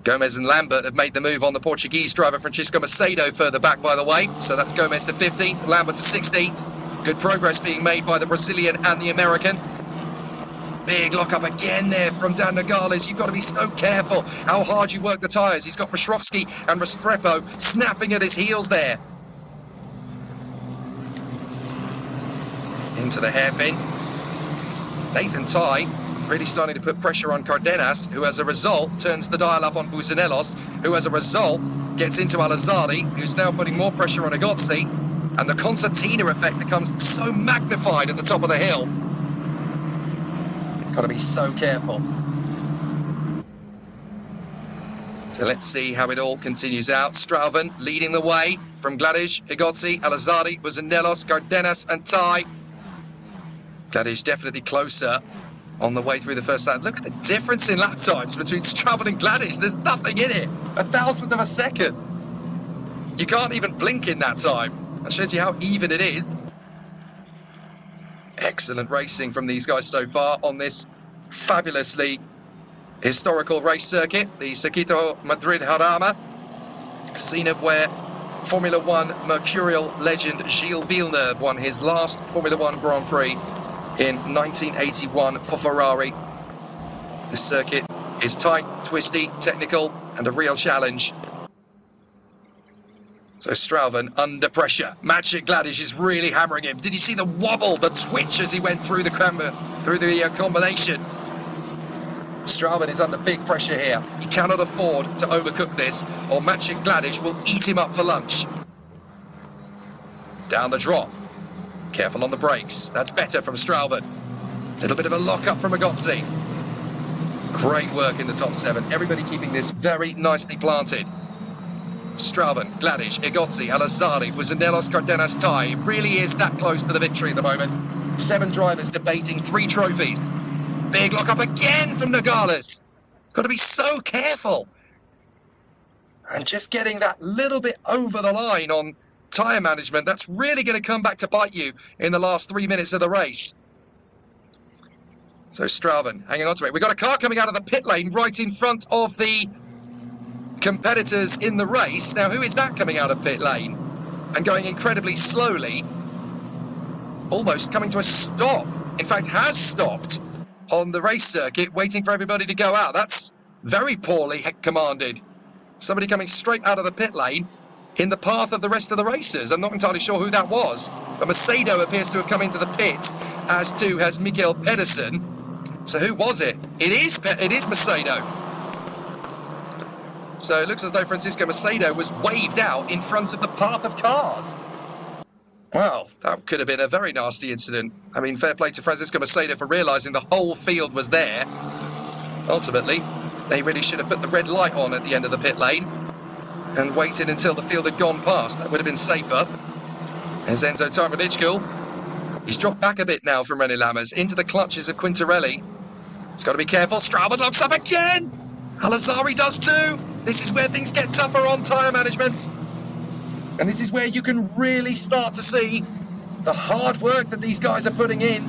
Gomez and Lambert have made the move on the Portuguese driver Francisco Macedo further back, by the way. So that's Gomez to 15th, Lambert to 16th. Good progress being made by the Brazilian and the American. Big lock-up again there from Dan Nogales. You've got to be so careful how hard you work the tyres. He's got Piotrowski and Restrepo snapping at his heels there. Into the hairpin. Nathan Ty really starting to put pressure on Cardenas, who as a result turns the dial up on Buzinellos, who as a result gets into Alazari, who's now putting more pressure on Igozzi, and the concertina effect becomes so magnified at the top of the hill. Got to be so careful. So let's see how it all continues out. Straven leading the way from Gladish, Igozzi, Alazari, Buzinellos, Cardenas and Ty. Gladish definitely closer on the way through the first lap. Look at the difference in lap times between Straven and Gladish. There's nothing in it. 1,000th of a second. You can't even blink in that time. That shows you how even it is. Excellent racing from these guys so far on this fabulously historical race circuit, the Circuito Madrid Jarama, scene of where Formula One mercurial legend Gilles Villeneuve won his last Formula One Grand Prix in 1981 for Ferrari. The circuit is tight, twisty, technical, and a real challenge. So Straven under pressure. Magic Gladish is really hammering him. Did you see the wobble, the twitch as he went through the combination? Straven is under big pressure here. He cannot afford to overcook this, or Magic Gladish will eat him up for lunch. Down the drop. Careful on the brakes. That's better from Straven. Little bit of a lock-up from Igozzi. Great work in the top 7. Everybody keeping this very nicely planted. Straven, Gladish, Igozzi, Alazari, Buzinellos, Cardenas, Ty. It really is that close to the victory at the moment. 7 drivers debating 3 trophies. Big lock-up again from Nogales. Got to be so careful. And just getting that little bit over the line on tyre management, that's really going to come back to bite you in the last 3 minutes of the race. So Straven hanging on to it. We've got a car coming out of the pit lane right in front of the competitors in the race. Now, who is that coming out of pit lane and going incredibly slowly, almost coming to a stop? In fact, has stopped on the race circuit, waiting for everybody to go out. That's very poorly commanded. Somebody coming straight out of the pit lane in the path of the rest of the racers. I'm not entirely sure who that was, but Macedo appears to have come into the pits, as too has Miguel Pedersen. So who was it? It is Macedo. So it looks as though Francisco Macedo was waved out in front of the path of cars. Well, that could have been a very nasty incident. I mean, fair play to Francisco Macedo for realising the whole field was there. Ultimately, they really should have put the red light on at the end of the pit lane and waited until the field had gone past. That would have been safer. There's Enzo Tarvanichkel. He's dropped back a bit now from René Lammers into the clutches of Quintarelli. He's got to be careful. Straven locks up again. Alazari does too. This is where things get tougher on tyre management. And this is where you can really start to see the hard work that these guys are putting in.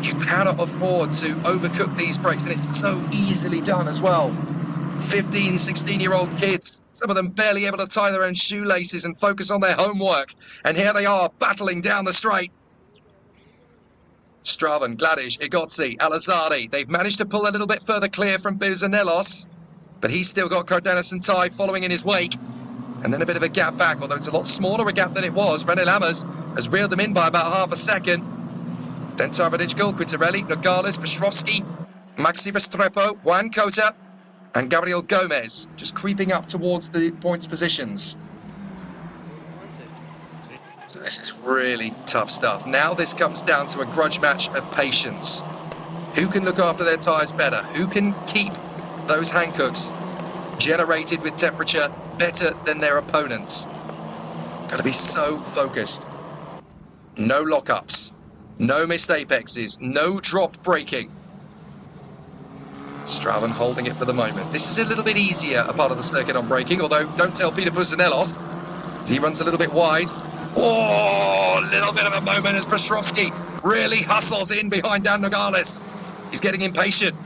You cannot afford to overcook these brakes, and it's so easily done as well. 15, 16-year-old kids, some of them barely able to tie their own shoelaces and focus on their homework. And here they are, battling down the straight. Straven, Gladish, Igozzi, Alazari. They've managed to pull a little bit further clear from Buzinellos, but he's still got Cardenas and Ty following in his wake. And then a bit of a gap back, although it's a lot smaller a gap than it was. René Lammers has reeled them in by about half a second. Then Tarvanichkel, Quintarelli, Nogales, Piotrowski, Maxi Restrepo, Juan Cota, and Gabriel Gomez just creeping up towards the points positions. So this is really tough stuff. Now this comes down to a grudge match of patience. Who can look after their tyres better? Who can keep those Hankooks generated with temperature better than their opponents? Got to be so focused. No lockups, no missed apexes, no dropped braking. Straven holding it for the moment. This is a little bit easier a part of the circuit on braking, although don't tell Peter Buzinellos. He runs a little bit wide. Oh, a little bit of a moment as Petrovsky really hustles in behind Dan Nogales. He's getting impatient.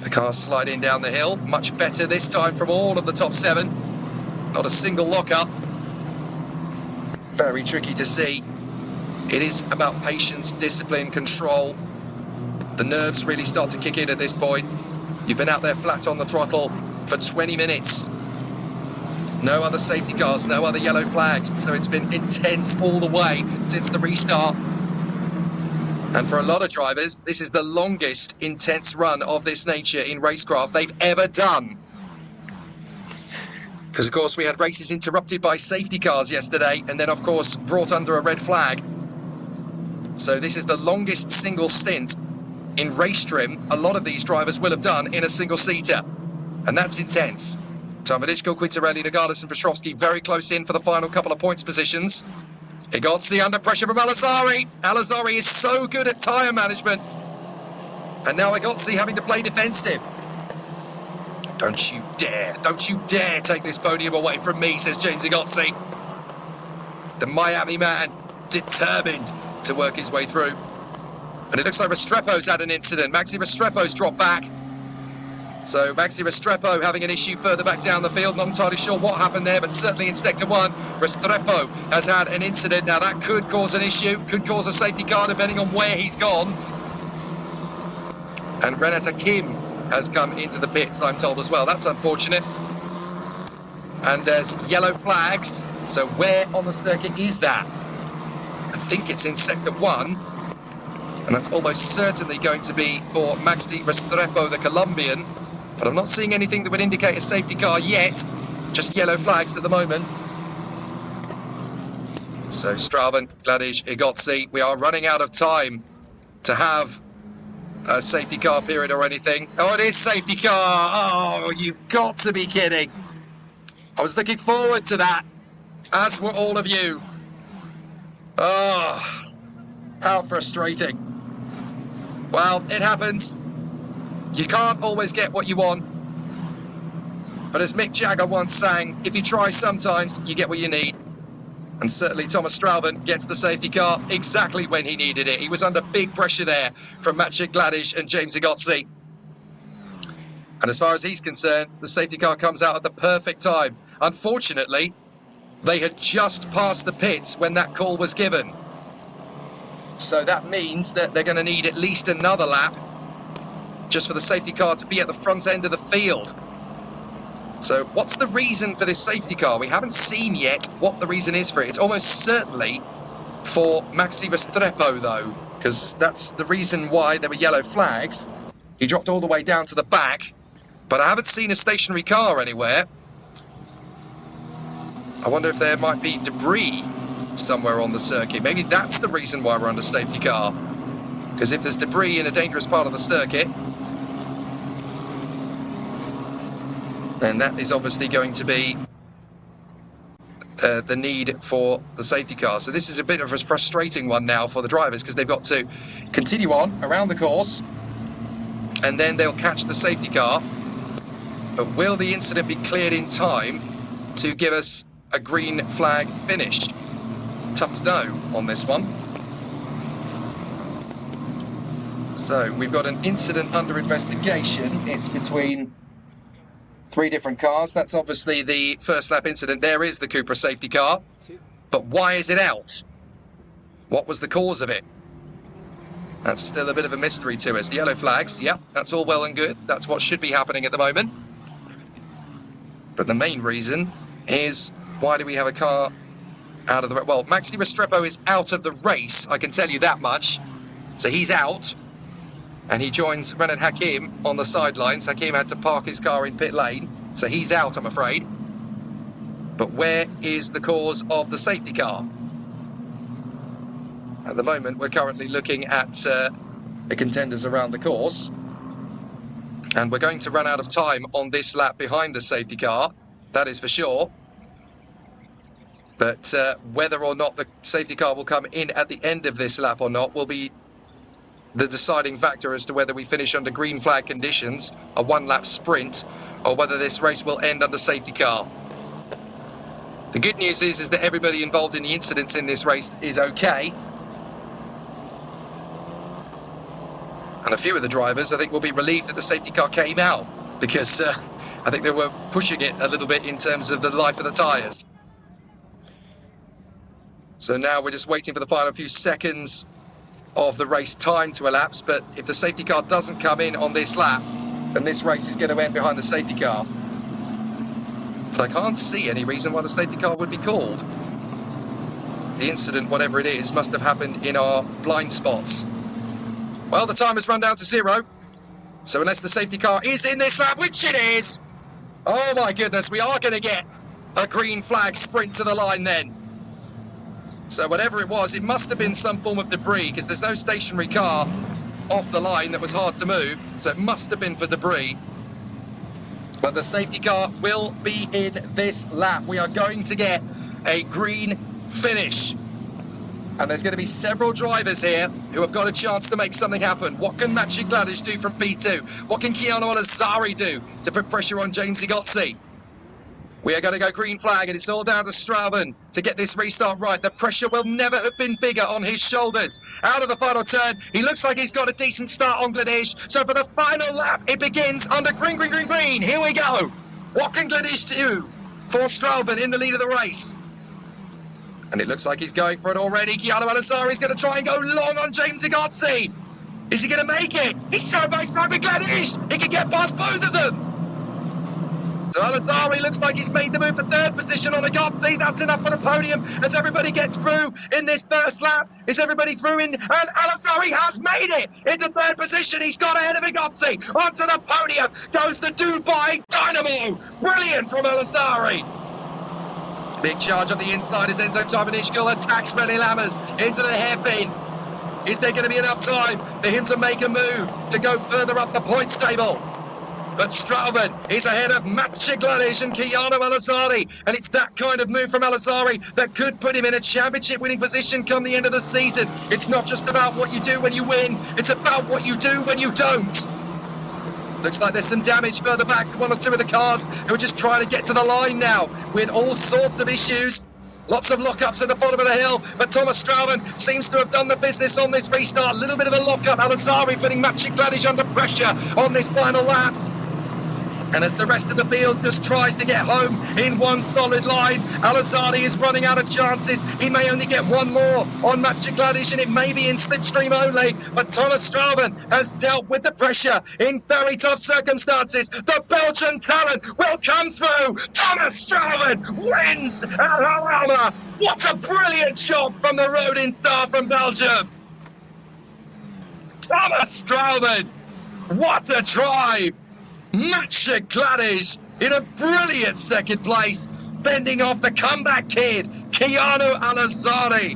The car's sliding down the hill. Much better this time from all of the top 7. Not a single lock-up. Very tricky to see. It is about patience, discipline, control. The nerves really start to kick in at this point. You've been out there flat on the throttle for 20 minutes. No other safety cars, no other yellow flags. So it's been intense all the way since the restart. And for a lot of drivers, this is the longest intense run of this nature in racecraft they've ever done. Because, of course, we had races interrupted by safety cars yesterday and then, of course, brought under a red flag. So this is the longest single stint in race trim a lot of these drivers will have done in a single-seater. And that's intense. Tomadichko, Quintarelli, Nogales and Petrovsky very close in for the final couple of points positions. Igotzi under pressure from Alizari. Alizari is so good at tyre management. And now Igotzi having to play defensive. Don't you dare take this podium away from me, says James Igotzi. The Miami man, determined to work his way through. And it looks like Restrepo's had an incident. Maxi Restrepo's dropped back. So Maxi Restrepo having an issue further back down the field. Not entirely sure what happened there, but certainly in Sector 1, Restrepo has had an incident. Now that could cause an issue, could cause a safety car depending on where he's gone. And Renat Hakim has come into the pits, I'm told as well. That's unfortunate. And there's yellow flags. So where on the circuit is that? I think it's in Sector 1. And that's almost certainly going to be for Maxi Restrepo, the Colombian. But I'm not seeing anything that would indicate a safety car yet. Just yellow flags at the moment. So Straven, Gladish, Igotzi, we are running out of time to have a safety car period or anything. Oh, it is safety car. Oh, you've got to be kidding. I was looking forward to that, as were all of you. Oh, how frustrating. Well, it happens. You can't always get what you want. But as Mick Jagger once sang, if you try sometimes, you get what you need. And certainly Thomas Straven gets the safety car exactly when he needed it. He was under big pressure there from Maciej Gladish and James Igotzi. And as far as he's concerned, the safety car comes out at the perfect time. Unfortunately, they had just passed the pits when that call was given. So that means that they're going to need at least another lap just for the safety car to be at the front end of the field. So what's the reason for this safety car? We haven't seen yet what the reason is for it. It's almost certainly for Maxi Restrepo, though, because that's the reason why there were yellow flags. He dropped all the way down to the back, but I haven't seen a stationary car anywhere. I wonder if there might be debris somewhere on the circuit. Maybe that's the reason why we're under safety car. Because if there's debris in a dangerous part of the circuit, then that is obviously going to be the need for the safety car. So this is a bit of a frustrating one now for the drivers, because they've got to continue on around the course and then they'll catch the safety car. But will the incident be cleared in time to give us a green flag finish? Tough to know on this one. So we've got an incident under investigation. It's between 3 different cars. That's obviously the first lap incident. There is the Cupra safety car. But why is it out? What was the cause of it? That's still a bit of a mystery to us. The yellow flags, yep, that's all well and good. That's what should be happening at the moment. But the main reason is, why do we have a car out of the... Well, Maxi Restrepo is out of the race, I can tell you that much. So he's out. And he joins Renat Hakim on the sidelines. Hakim had to park his car in pit lane. So he's out, I'm afraid. But where is the cause of the safety car? At the moment, we're currently looking at the contenders around the course. And we're going to run out of time on this lap behind the safety car. That is for sure. But whether or not the safety car will come in at the end of this lap or not will be the deciding factor as to whether we finish under green flag conditions, a 1-lap sprint, or whether this race will end under safety car. The good news is that everybody involved in the incidents in this race is okay. And a few of the drivers, I think, will be relieved that the safety car came out, because I think they were pushing it a little bit in terms of the life of the tyres. So now we're just waiting for the final few seconds of the race time to elapse. But if the safety car doesn't come in on this lap, then this race is going to end behind the safety car. But I can't see any reason why the safety car would be called. The incident, whatever it is, must have happened in our blind spots. Well, the time has run down to 0. So unless the safety car is in this lap, which it is, oh my goodness, we are going to get a green flag sprint to the line then. So whatever it was, it must have been some form of debris, because there's no stationary car off the line that was hard to move. So it must have been for debris. But the safety car will be in this lap. We are going to get a green finish. And there's going to be several drivers here who have got a chance to make something happen. What can Maciej Gladic do from P2? What can Keanu Alazari do to put pressure on James Igotzi? We are going to go green flag, and it's all down to Strauben to get this restart right. The pressure will never have been bigger on his shoulders. Out of the final turn, he looks like he's got a decent start on Gladic. So for the final lap, it begins under green, green, green, green. Here we go. What can Gladic do for Strauben in the lead of the race? And it looks like he's going for it already. Keanu Alazari is going to try and go long on James Igotzi. Is he going to make it? He's side by side with Gladic. He can get past both of them. So Alazari looks like he's made the move for third position on Igotzi. That's enough for the podium as everybody gets through in this first lap. Is everybody through in? And Alazari has made it into third position. He's got ahead of Igotzi. Onto the podium goes the Dubai Dynamo. Brilliant from Alazari. Big charge on the inside as Enzo Tarbanichkul attacks René Lammers into the hairpin. Is there going to be enough time for him to make a move to go further up the points table? But Strauben is ahead of Maciej Gladic and Keanu Alazari. And it's that kind of move from Alazari that could put him in a championship-winning position come the end of the season. It's not just about what you do when you win. It's about what you do when you don't. Looks like there's some damage further back. One or two of the cars who are just trying to get to the line now with all sorts of issues. Lots of lockups at the bottom of the hill, but Thomas Strauben seems to have done the business on this restart. A little bit of a lockup. Alazari putting Maciej Gladic under pressure on this final lap. And as the rest of the field just tries to get home in one solid line, Alazari is running out of chances. He may only get one more on Maciej Gladic, and it may be in slipstream only. But Thomas Strauben has dealt with the pressure in very tough circumstances. The Belgian talent will come through. Thomas Strauben wins at Harama. What a brilliant shot from the Rodin star from Belgium. Thomas Strauben, what a drive. Maciej Gladic in a brilliant second place, bending off the comeback kid, Keanu Alazari.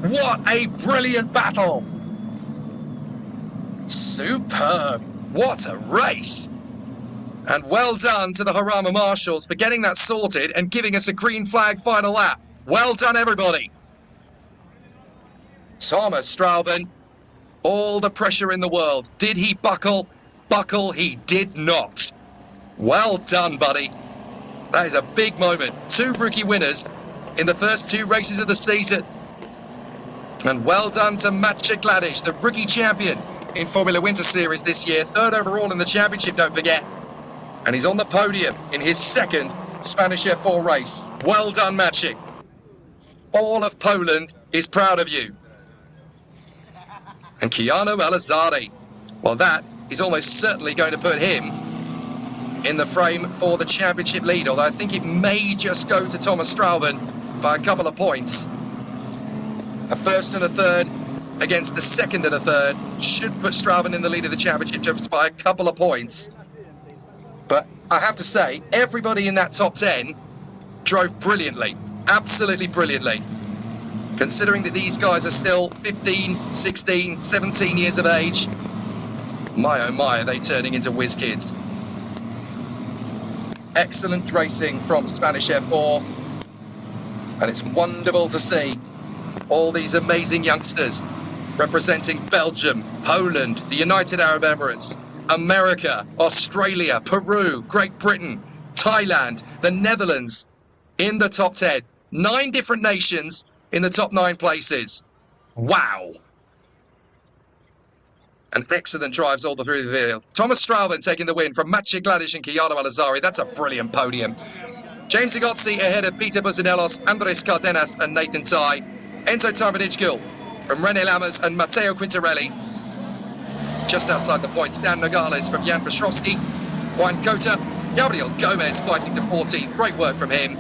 What a brilliant battle. Superb. What a race. And well done to the Harama Marshals for getting that sorted and giving us a green flag final lap. Well done, everybody. Thomas Strauben, all the pressure in the world. Did he buckle? Buckle he did not. Well done, buddy. That is a big moment. 2 rookie winners in the first 2 races of the season. And well done to Maciej Gladic, the rookie champion in Formula Winter Series this year. 3rd overall in the championship, don't forget. And he's on the podium in his 2nd Spanish F4 race. Well done, Maciej. All of Poland is proud of you. And Keanu Alazari, well, that is almost certainly going to put him in the frame for the championship lead, although I think it may just go to Thomas Strauben by a couple of points. A 1st and a 3rd against the 2nd and a 3rd should put Strauben in the lead of the championship just by a couple of points. But I have to say, everybody in that top 10 drove brilliantly, absolutely brilliantly. Considering that these guys are still 15, 16, 17 years of age, my oh my, are they turning into whiz kids. Excellent racing from Spanish F4. And it's wonderful to see all these amazing youngsters representing Belgium, Poland, the United Arab Emirates, America, Australia, Peru, Great Britain, Thailand, the Netherlands, in the top 10. 9 different nations in the top 9 places. Wow. And excellent drives all through the field. Thomas Strauben taking the win from Maciej Gladish and Chiara Alazari. That's a brilliant podium. James Igotzi ahead of Peter Buzinellos, Andres Cardenas and Nathan Tai. Enzo Tarvanijgil from René Lammers and Matteo Quintarelli. Just outside the points, Dan Nogales from Jan Petrowski. Juan Cota, Gabriel Gomez fighting to 14th. Great work from him.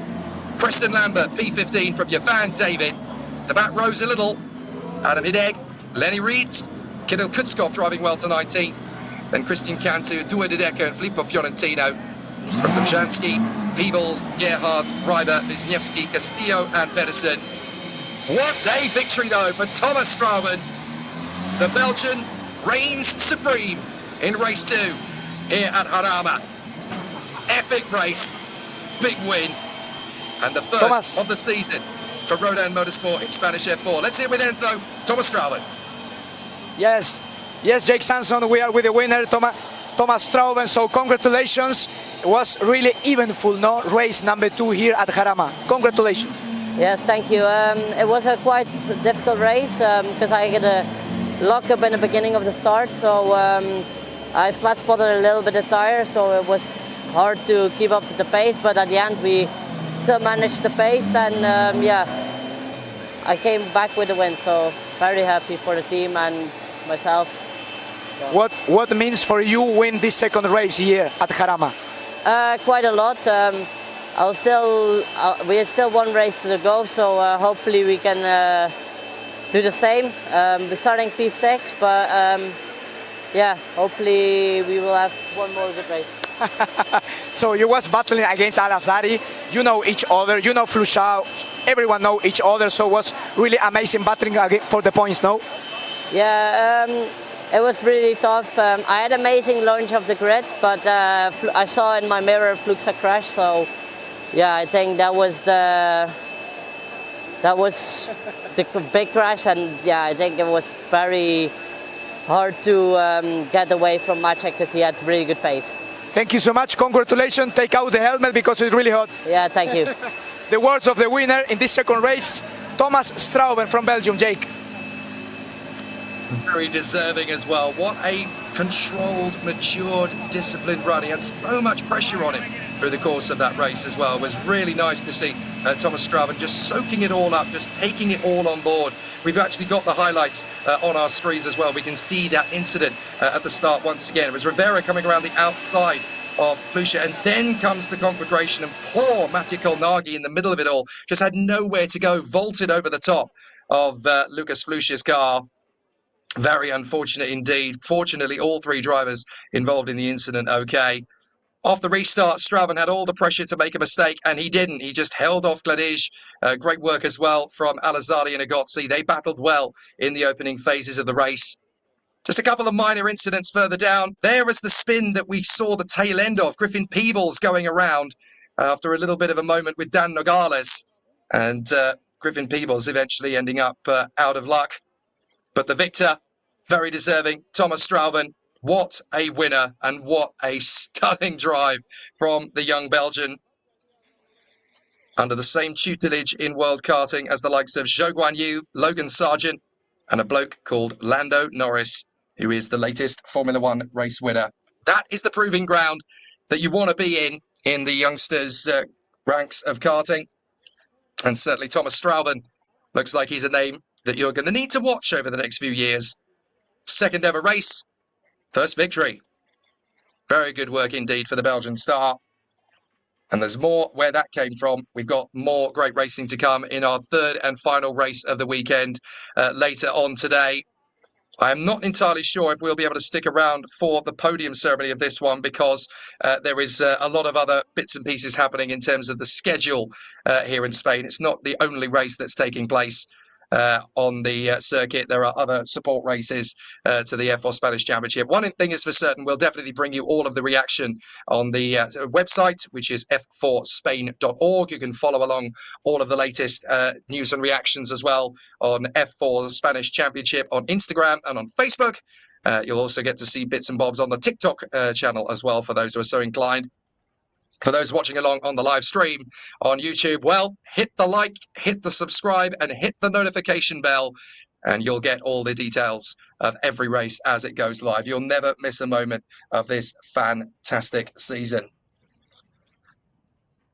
Preston Lambert, P15 from Jovan David. The back rose a little. Adam Hideg, Lenny Reeds, Kirill Kutskov driving well to 19th. Then Christian Cantu, Dua Dedeco and Filippo Fiorentino. From Dobzhansky, Peebles, Gerhard, Reiber, Wisniewski, Castillo and Pedersen. What a victory though for Thomas Strauben. The Belgian reigns supreme in race 2 here at Jarama. Epic race, big win, and the first of the season for Rodan Motorsport in Spanish F4. Let's hear with Enzo, Thomas Strauben. Yes, Jake Sanson, we are with the winner, Thomas Strauben, so congratulations. It was really eventful, no? Race number 2 here at Jarama. Congratulations. Yes, thank you. It was a quite difficult race because I had a lock-up in the beginning of the start, so I flat spotted a little bit of tire, so it was hard to keep up with the pace, but at the end we still managed the pace, and yeah, I came back with the win, so very happy for the team and myself. So. What means for you win this second race here at Jarama? Quite a lot. We have still one race to go, so hopefully we can do the same. We're starting P6, but yeah, hopefully we will have one more good race. So you was battling against Alazari, you know each other, you know Fluchau, everyone know each other, so it was really amazing battling for the points, no? Yeah, it was really tough. I had amazing launch of the grid, but I saw in my mirror Fluxa crash, so yeah, I think that was the big crash, and yeah, I think it was very hard to get away from Maciej because he had really good pace. Thank you so much. Congratulations. Take out the helmet because it's really hot. Yeah, thank you. The words of the winner in this second race, Thomas Strauben from Belgium. Jake. Very deserving as well. What a controlled, matured, disciplined run. He had so much pressure on him through the course of that race as well. It was really nice to see Thomas Strauben just soaking it all up, just taking it all on board. We've actually got the highlights on our screens as well. We can see that incident at the start once again. It was Rivera coming around the outside of Flusha, and then comes the conflagration, and poor Matej Kolnagi in the middle of it all just had nowhere to go, vaulted over the top of Lucas Flusha's car. Very unfortunate indeed. Fortunately, all 3 drivers involved in the incident okay. Off the restart, Strauben had all the pressure to make a mistake, and he didn't. He just held off Gladish. Great work as well from Alazari and Igotzi. They battled well in the opening phases of the race. Just a couple of minor incidents further down. There was the spin that we saw the tail end of. Griffin Peebles going around after a little bit of a moment with Dan Nogales. And Griffin Peebles eventually ending up out of luck. But the victor, very deserving, Thomas Strauben. What a winner, and what a stunning drive from the young Belgian. Under the same tutelage in world karting as the likes of Zhou Guanyu, Logan Sargent, and a bloke called Lando Norris, who is the latest Formula One race winner. That is the proving ground that you want to be in the youngsters' ranks of karting. And certainly Thomas Strauben looks like he's a name that you're going to need to watch over the next few years. Second ever race. First victory. Very good work indeed for the Belgian star. And there's more where that came from. We've got more great racing to come in our third and final race of the weekend later on today. I am not entirely sure if we'll be able to stick around for the podium ceremony of this one, because there is a lot of other bits and pieces happening in terms of the schedule here in Spain. It's not the only race that's taking place on the circuit. There are other support races to the F4 Spanish Championship. One thing is for certain, we'll definitely bring you all of the reaction on the website, which is f4spain.org. You can follow along all of the latest news and reactions as well on F4 Spanish Championship on Instagram and on Facebook. You'll also get to see bits and bobs on the TikTok channel as well, for those who are so inclined. For those watching along on the live stream on YouTube, well, hit the like, hit the subscribe, and hit the notification bell, and you'll get all the details of every race as it goes live. You'll never miss a moment of this fantastic season.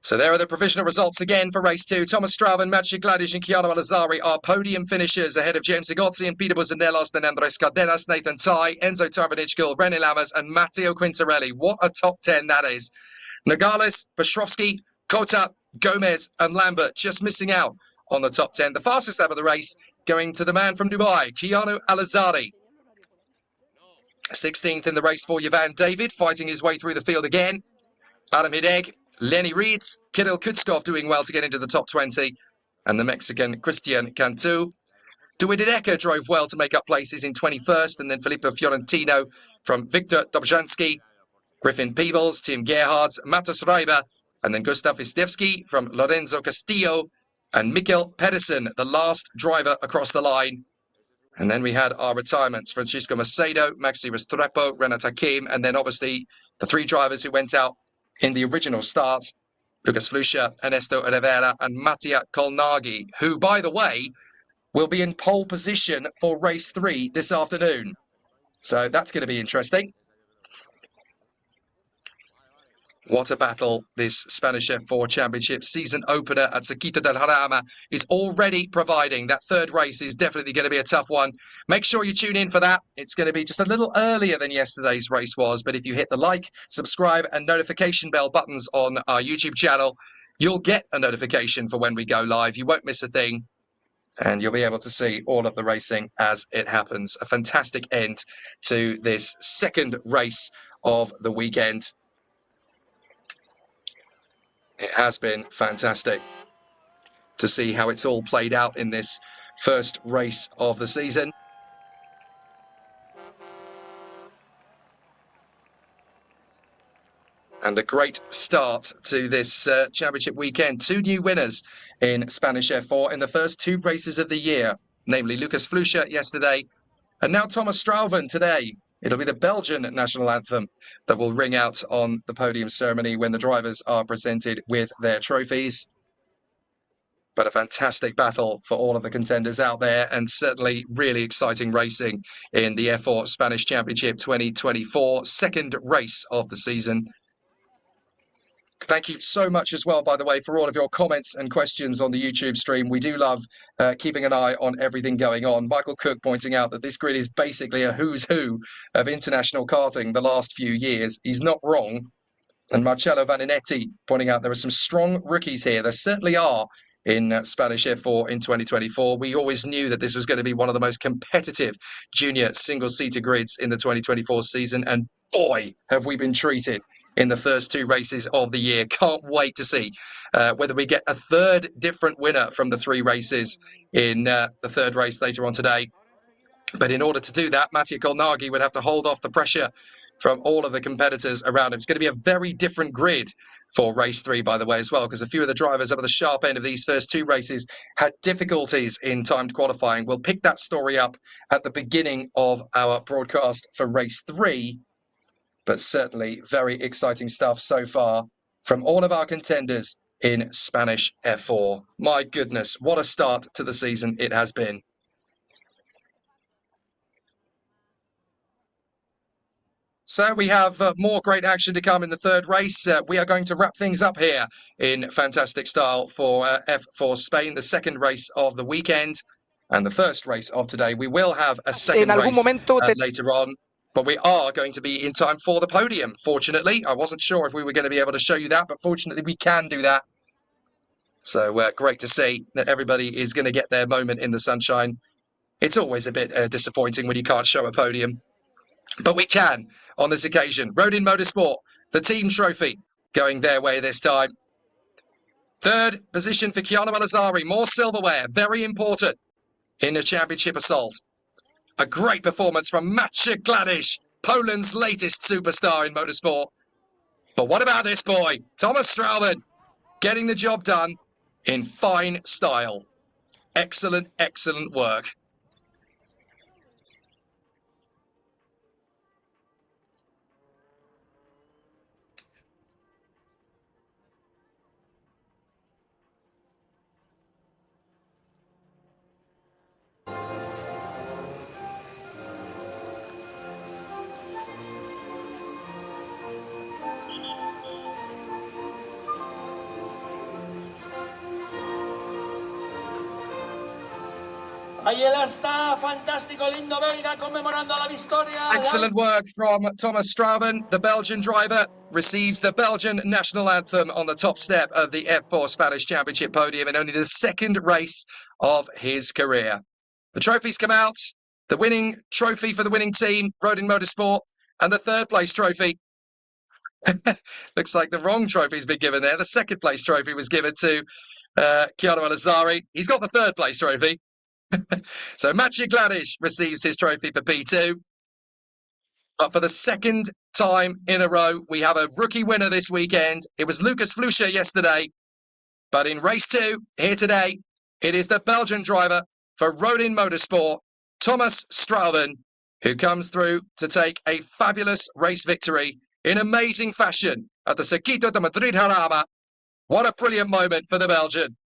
So there are the provisional results again for race 2. Thomas Strauven, Maciej Gladish and Keanu Alazari are podium finishers ahead of James Zagotzi and Peter Buzanelos, then Andres Cardenas, Nathan Tai, Enzo Tarbanichkil, René Lammers and Matteo Quintarelli. What a top 10 that is. Nogales, Bashrovsky, Kota, Gomez and Lambert just missing out on the top 10. The fastest lap of the race going to the man from Dubai, Keanu Alazari. 16th in the race for Ivan David, fighting his way through the field again. Adam Hideg, Lenny Reeds, Kirill Kutskov doing well to get into the top 20, and the Mexican Christian Cantu. Duideka drove well to make up places in 21st, and then Filippo Fiorentino from Victor Dobzhansky, Griffin Peebles, Tim Gerhards, Matus Reiber, and then Gustav Istevsky from Lorenzo Castillo, and Mikkel Pedersen, the last driver across the line. And then we had our retirements, Francisco Macedo, Maxi Restrepo, Renat Hakim, and then obviously the 3 drivers who went out in the original start, Lucas Flusha, Ernesto Rivera and Mattia Kolnagi, who, by the way, will be in pole position for race 3 this afternoon. So that's going to be interesting. What a battle this Spanish F4 Championship season opener at Cerquito del Jarama is already providing. That third race is definitely going to be a tough one. Make sure you tune in for that. It's going to be just a little earlier than yesterday's race was, but if you hit the like, subscribe and notification bell buttons on our YouTube channel, you'll get a notification for when we go live. You won't miss a thing, and you'll be able to see all of the racing as it happens. A fantastic end to this second race of the weekend. It has been fantastic to see how it's all played out in this first race of the season. And a great start to this championship weekend. 2 new winners in Spanish F4 in the first 2 races of the year, namely Lucas Flusha yesterday and now Thomas Strauven today. It'll be the Belgian national anthem that will ring out on the podium ceremony when the drivers are presented with their trophies. But a fantastic battle for all of the contenders out there, and certainly really exciting racing in the F4 Spanish Championship 2024, second race of the season. Thank you so much as well, by the way, for all of your comments and questions on the YouTube stream. We do love keeping an eye on everything going on. Michael Cook pointing out that this grid is basically a who's who of international karting the last few years. He's not wrong. And Marcello Vaninetti pointing out there are some strong rookies here. There certainly are in Spanish F4 in 2024. We always knew that this was going to be one of the most competitive junior single-seater grids in the 2024 season. And boy, have we been treated in the first 2 races of the year. Can't wait to see whether we get a third different winner from the 3 races in the third race later on today. But in order to do that, Mattia Kolnagi would have to hold off the pressure from all of the competitors around him. It's going to be a very different grid for race 3, by the way, as well, because a few of the drivers up at the sharp end of these first 2 races had difficulties in timed qualifying. We'll pick that story up at the beginning of our broadcast for race 3. But certainly very exciting stuff so far from all of our contenders in Spanish F4. My goodness, what a start to the season it has been. So we have more great action to come in the third race. We are going to wrap things up here in fantastic style for F4 Spain, the second race of the weekend and the first race of today. We will have a second race later on. But we are going to be in time for the podium, fortunately. I wasn't sure if we were going to be able to show you that, but fortunately we can do that. So great to see that everybody is going to get their moment in the sunshine. It's always a bit disappointing when you can't show a podium. But we can on this occasion. Rodin Motorsport, the team trophy, going their way this time. Third position for Keanu Alazari, more silverware, very important in the championship assault. A great performance from Maciej Gladish, Poland's latest superstar in motorsport. But what about this boy, Thomas Strauven, getting the job done in fine style. Excellent, excellent work. Ahí él está, fantástico, lindo belga, conmemorando la victoria. Excellent work from Thomas Strauben. The Belgian driver receives the Belgian national anthem on the top step of the F4 Spanish Championship podium in only the second race of his career. The trophies come out. The winning trophy for the winning team, Rodin Motorsport, and the third place trophy. Looks like the wrong trophy's been given there. The second place trophy was given to Chiara Malazzari. He's got the third place trophy. So Maciej Gladish receives his trophy for P2. But for the second time in a row, we have a rookie winner this weekend. It was Lucas Flusha yesterday. But in race 2, here today, it is the Belgian driver for Rodin Motorsport, Thomas Strauben, who comes through to take a fabulous race victory in amazing fashion at the Circuito de Madrid Jarama. What a brilliant moment for the Belgian.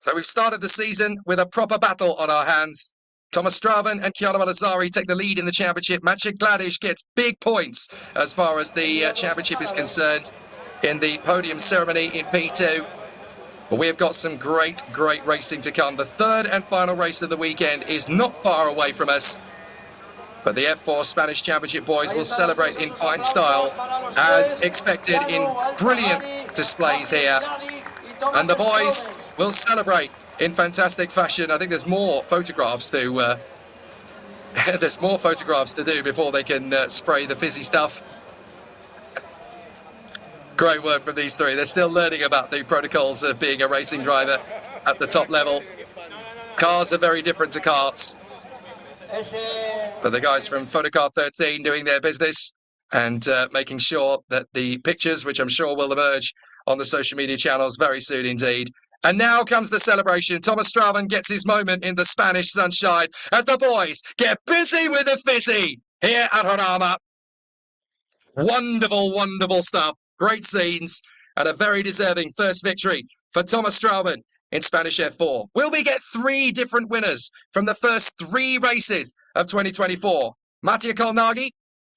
So we've started the season with a proper battle on our hands. Thomas Strauben and Chiara Malazzari take the lead in the championship. Maciej Gladish gets big points as far as the championship is concerned in the podium ceremony in P2. But we have got some great racing to come. The third and final race of the weekend is not far away from us. But the F4 Spanish Championship boys will celebrate in fine style, as expected, in brilliant displays here. And the boys will celebrate in fantastic fashion. I think there's more photographs to there's more photographs to do before they can spray the fizzy stuff. Great work from these three. They're still learning about the protocols of being a racing driver at the top level. Cars are very different to karts. But the guys from Photocar 13 doing their business and making sure that the pictures, which I'm sure will emerge on the social media channels very soon indeed. And now comes the celebration. Thomas Strauben gets his moment in the Spanish sunshine as the boys get busy with the fizzy here at Jarama. Wonderful stuff. Great scenes and a very deserving first victory for Thomas Strauben in Spanish F4. Will we get 3 different winners from the first 3 races of 2024? Mattia Colnaghi,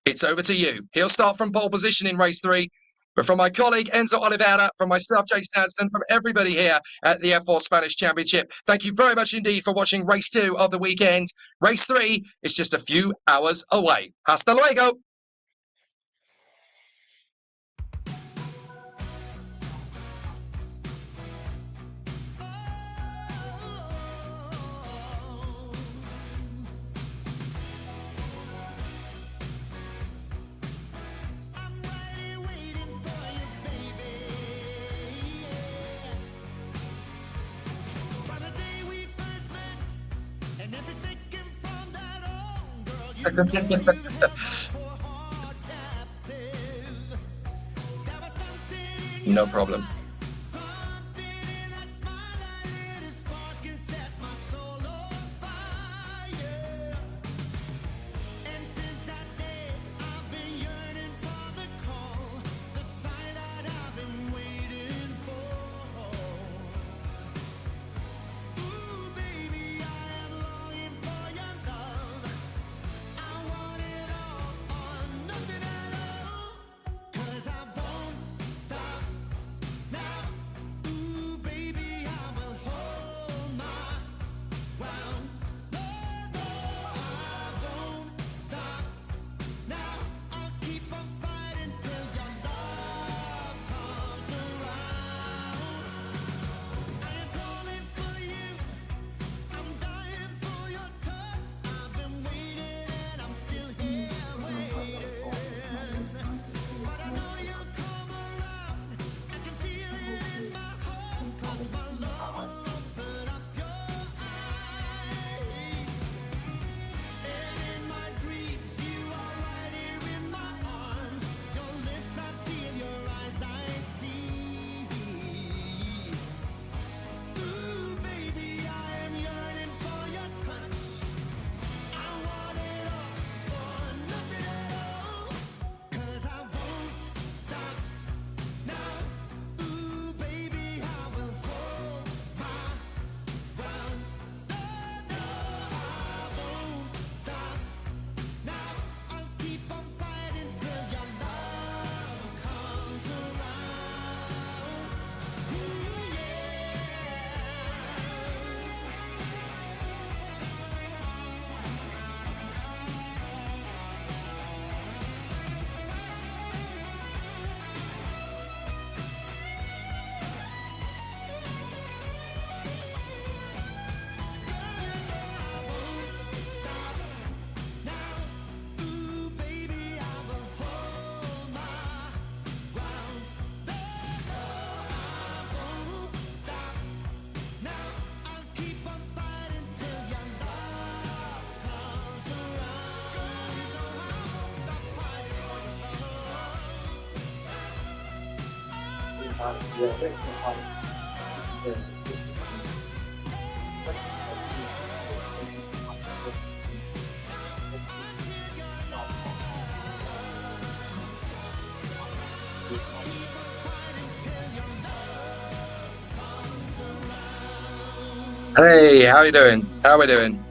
it's over to you. He'll start from pole position in race 3. But from my colleague Enzo Oliveira, from myself, Jake Stanston, from everybody here at the F4 Spanish Championship, thank you very much indeed for watching race 2 of the weekend. Race 3 is just a few hours away. Hasta luego! No problem. Hey, how you doing? How we doing?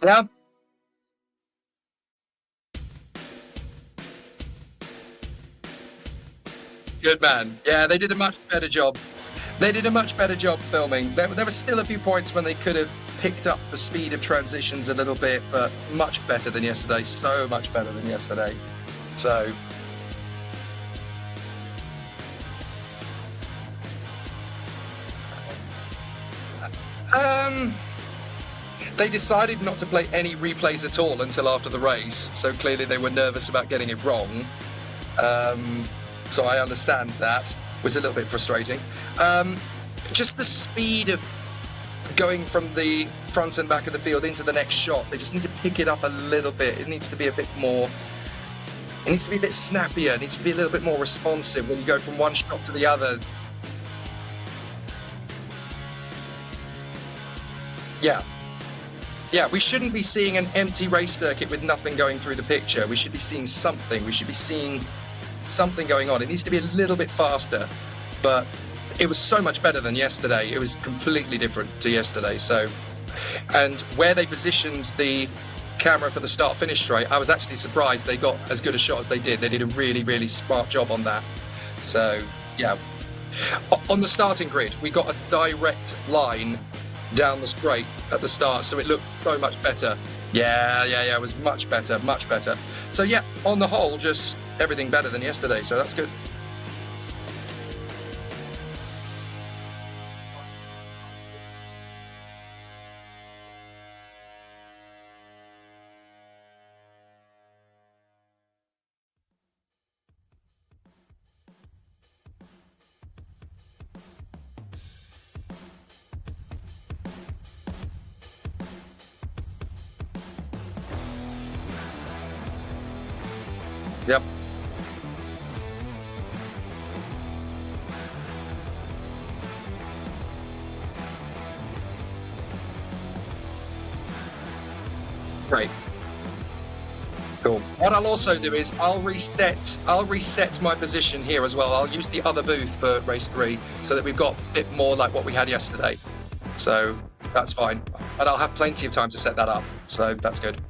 Yeah? Good man. Yeah, they did a much better job. They did a much better job filming. There were still a few points when they could have picked up the speed of transitions a little bit, but much better than yesterday. So much better than yesterday. So... they decided not to play any replays at all until after the race, so clearly they were nervous about getting it wrong. So I understand that. It was a little bit frustrating. Just the speed of going from the front and back of the field into the next shot, they just need to pick it up a little bit. It needs to be a bit more... It needs to be a bit snappier. It needs to be a little bit more responsive when you go from one shot to the other. Yeah, we shouldn't be seeing an empty race circuit with nothing going through the picture. We should be seeing something. We should be seeing something going on. It needs to be a little bit faster, but it was so much better than yesterday. It was completely different to yesterday. So, and where they positioned the camera for the start-finish straight, I was actually surprised they got as good a shot as they did. They did a really, really smart job on that. So, yeah. On the starting grid, we got a direct line down the straight at the start, so it looked so much better. Yeah, it was much better. So yeah, on the whole, just everything better than yesterday, so that's good. Yep. Great. Cool. What I'll also do is I'll reset my position here as well. I'll use the other booth for race 3 so that we've got a bit more like what we had yesterday. So that's fine. But I'll have plenty of time to set that up. So that's good.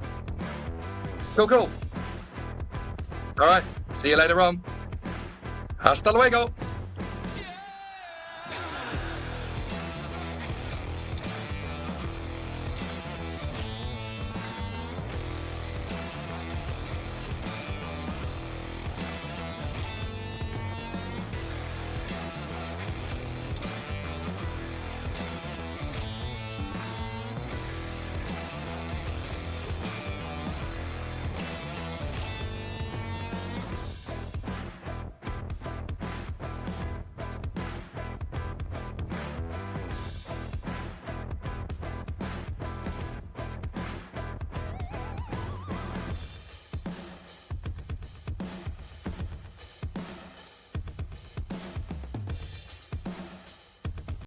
Cool. All right. See you later on. Hasta luego.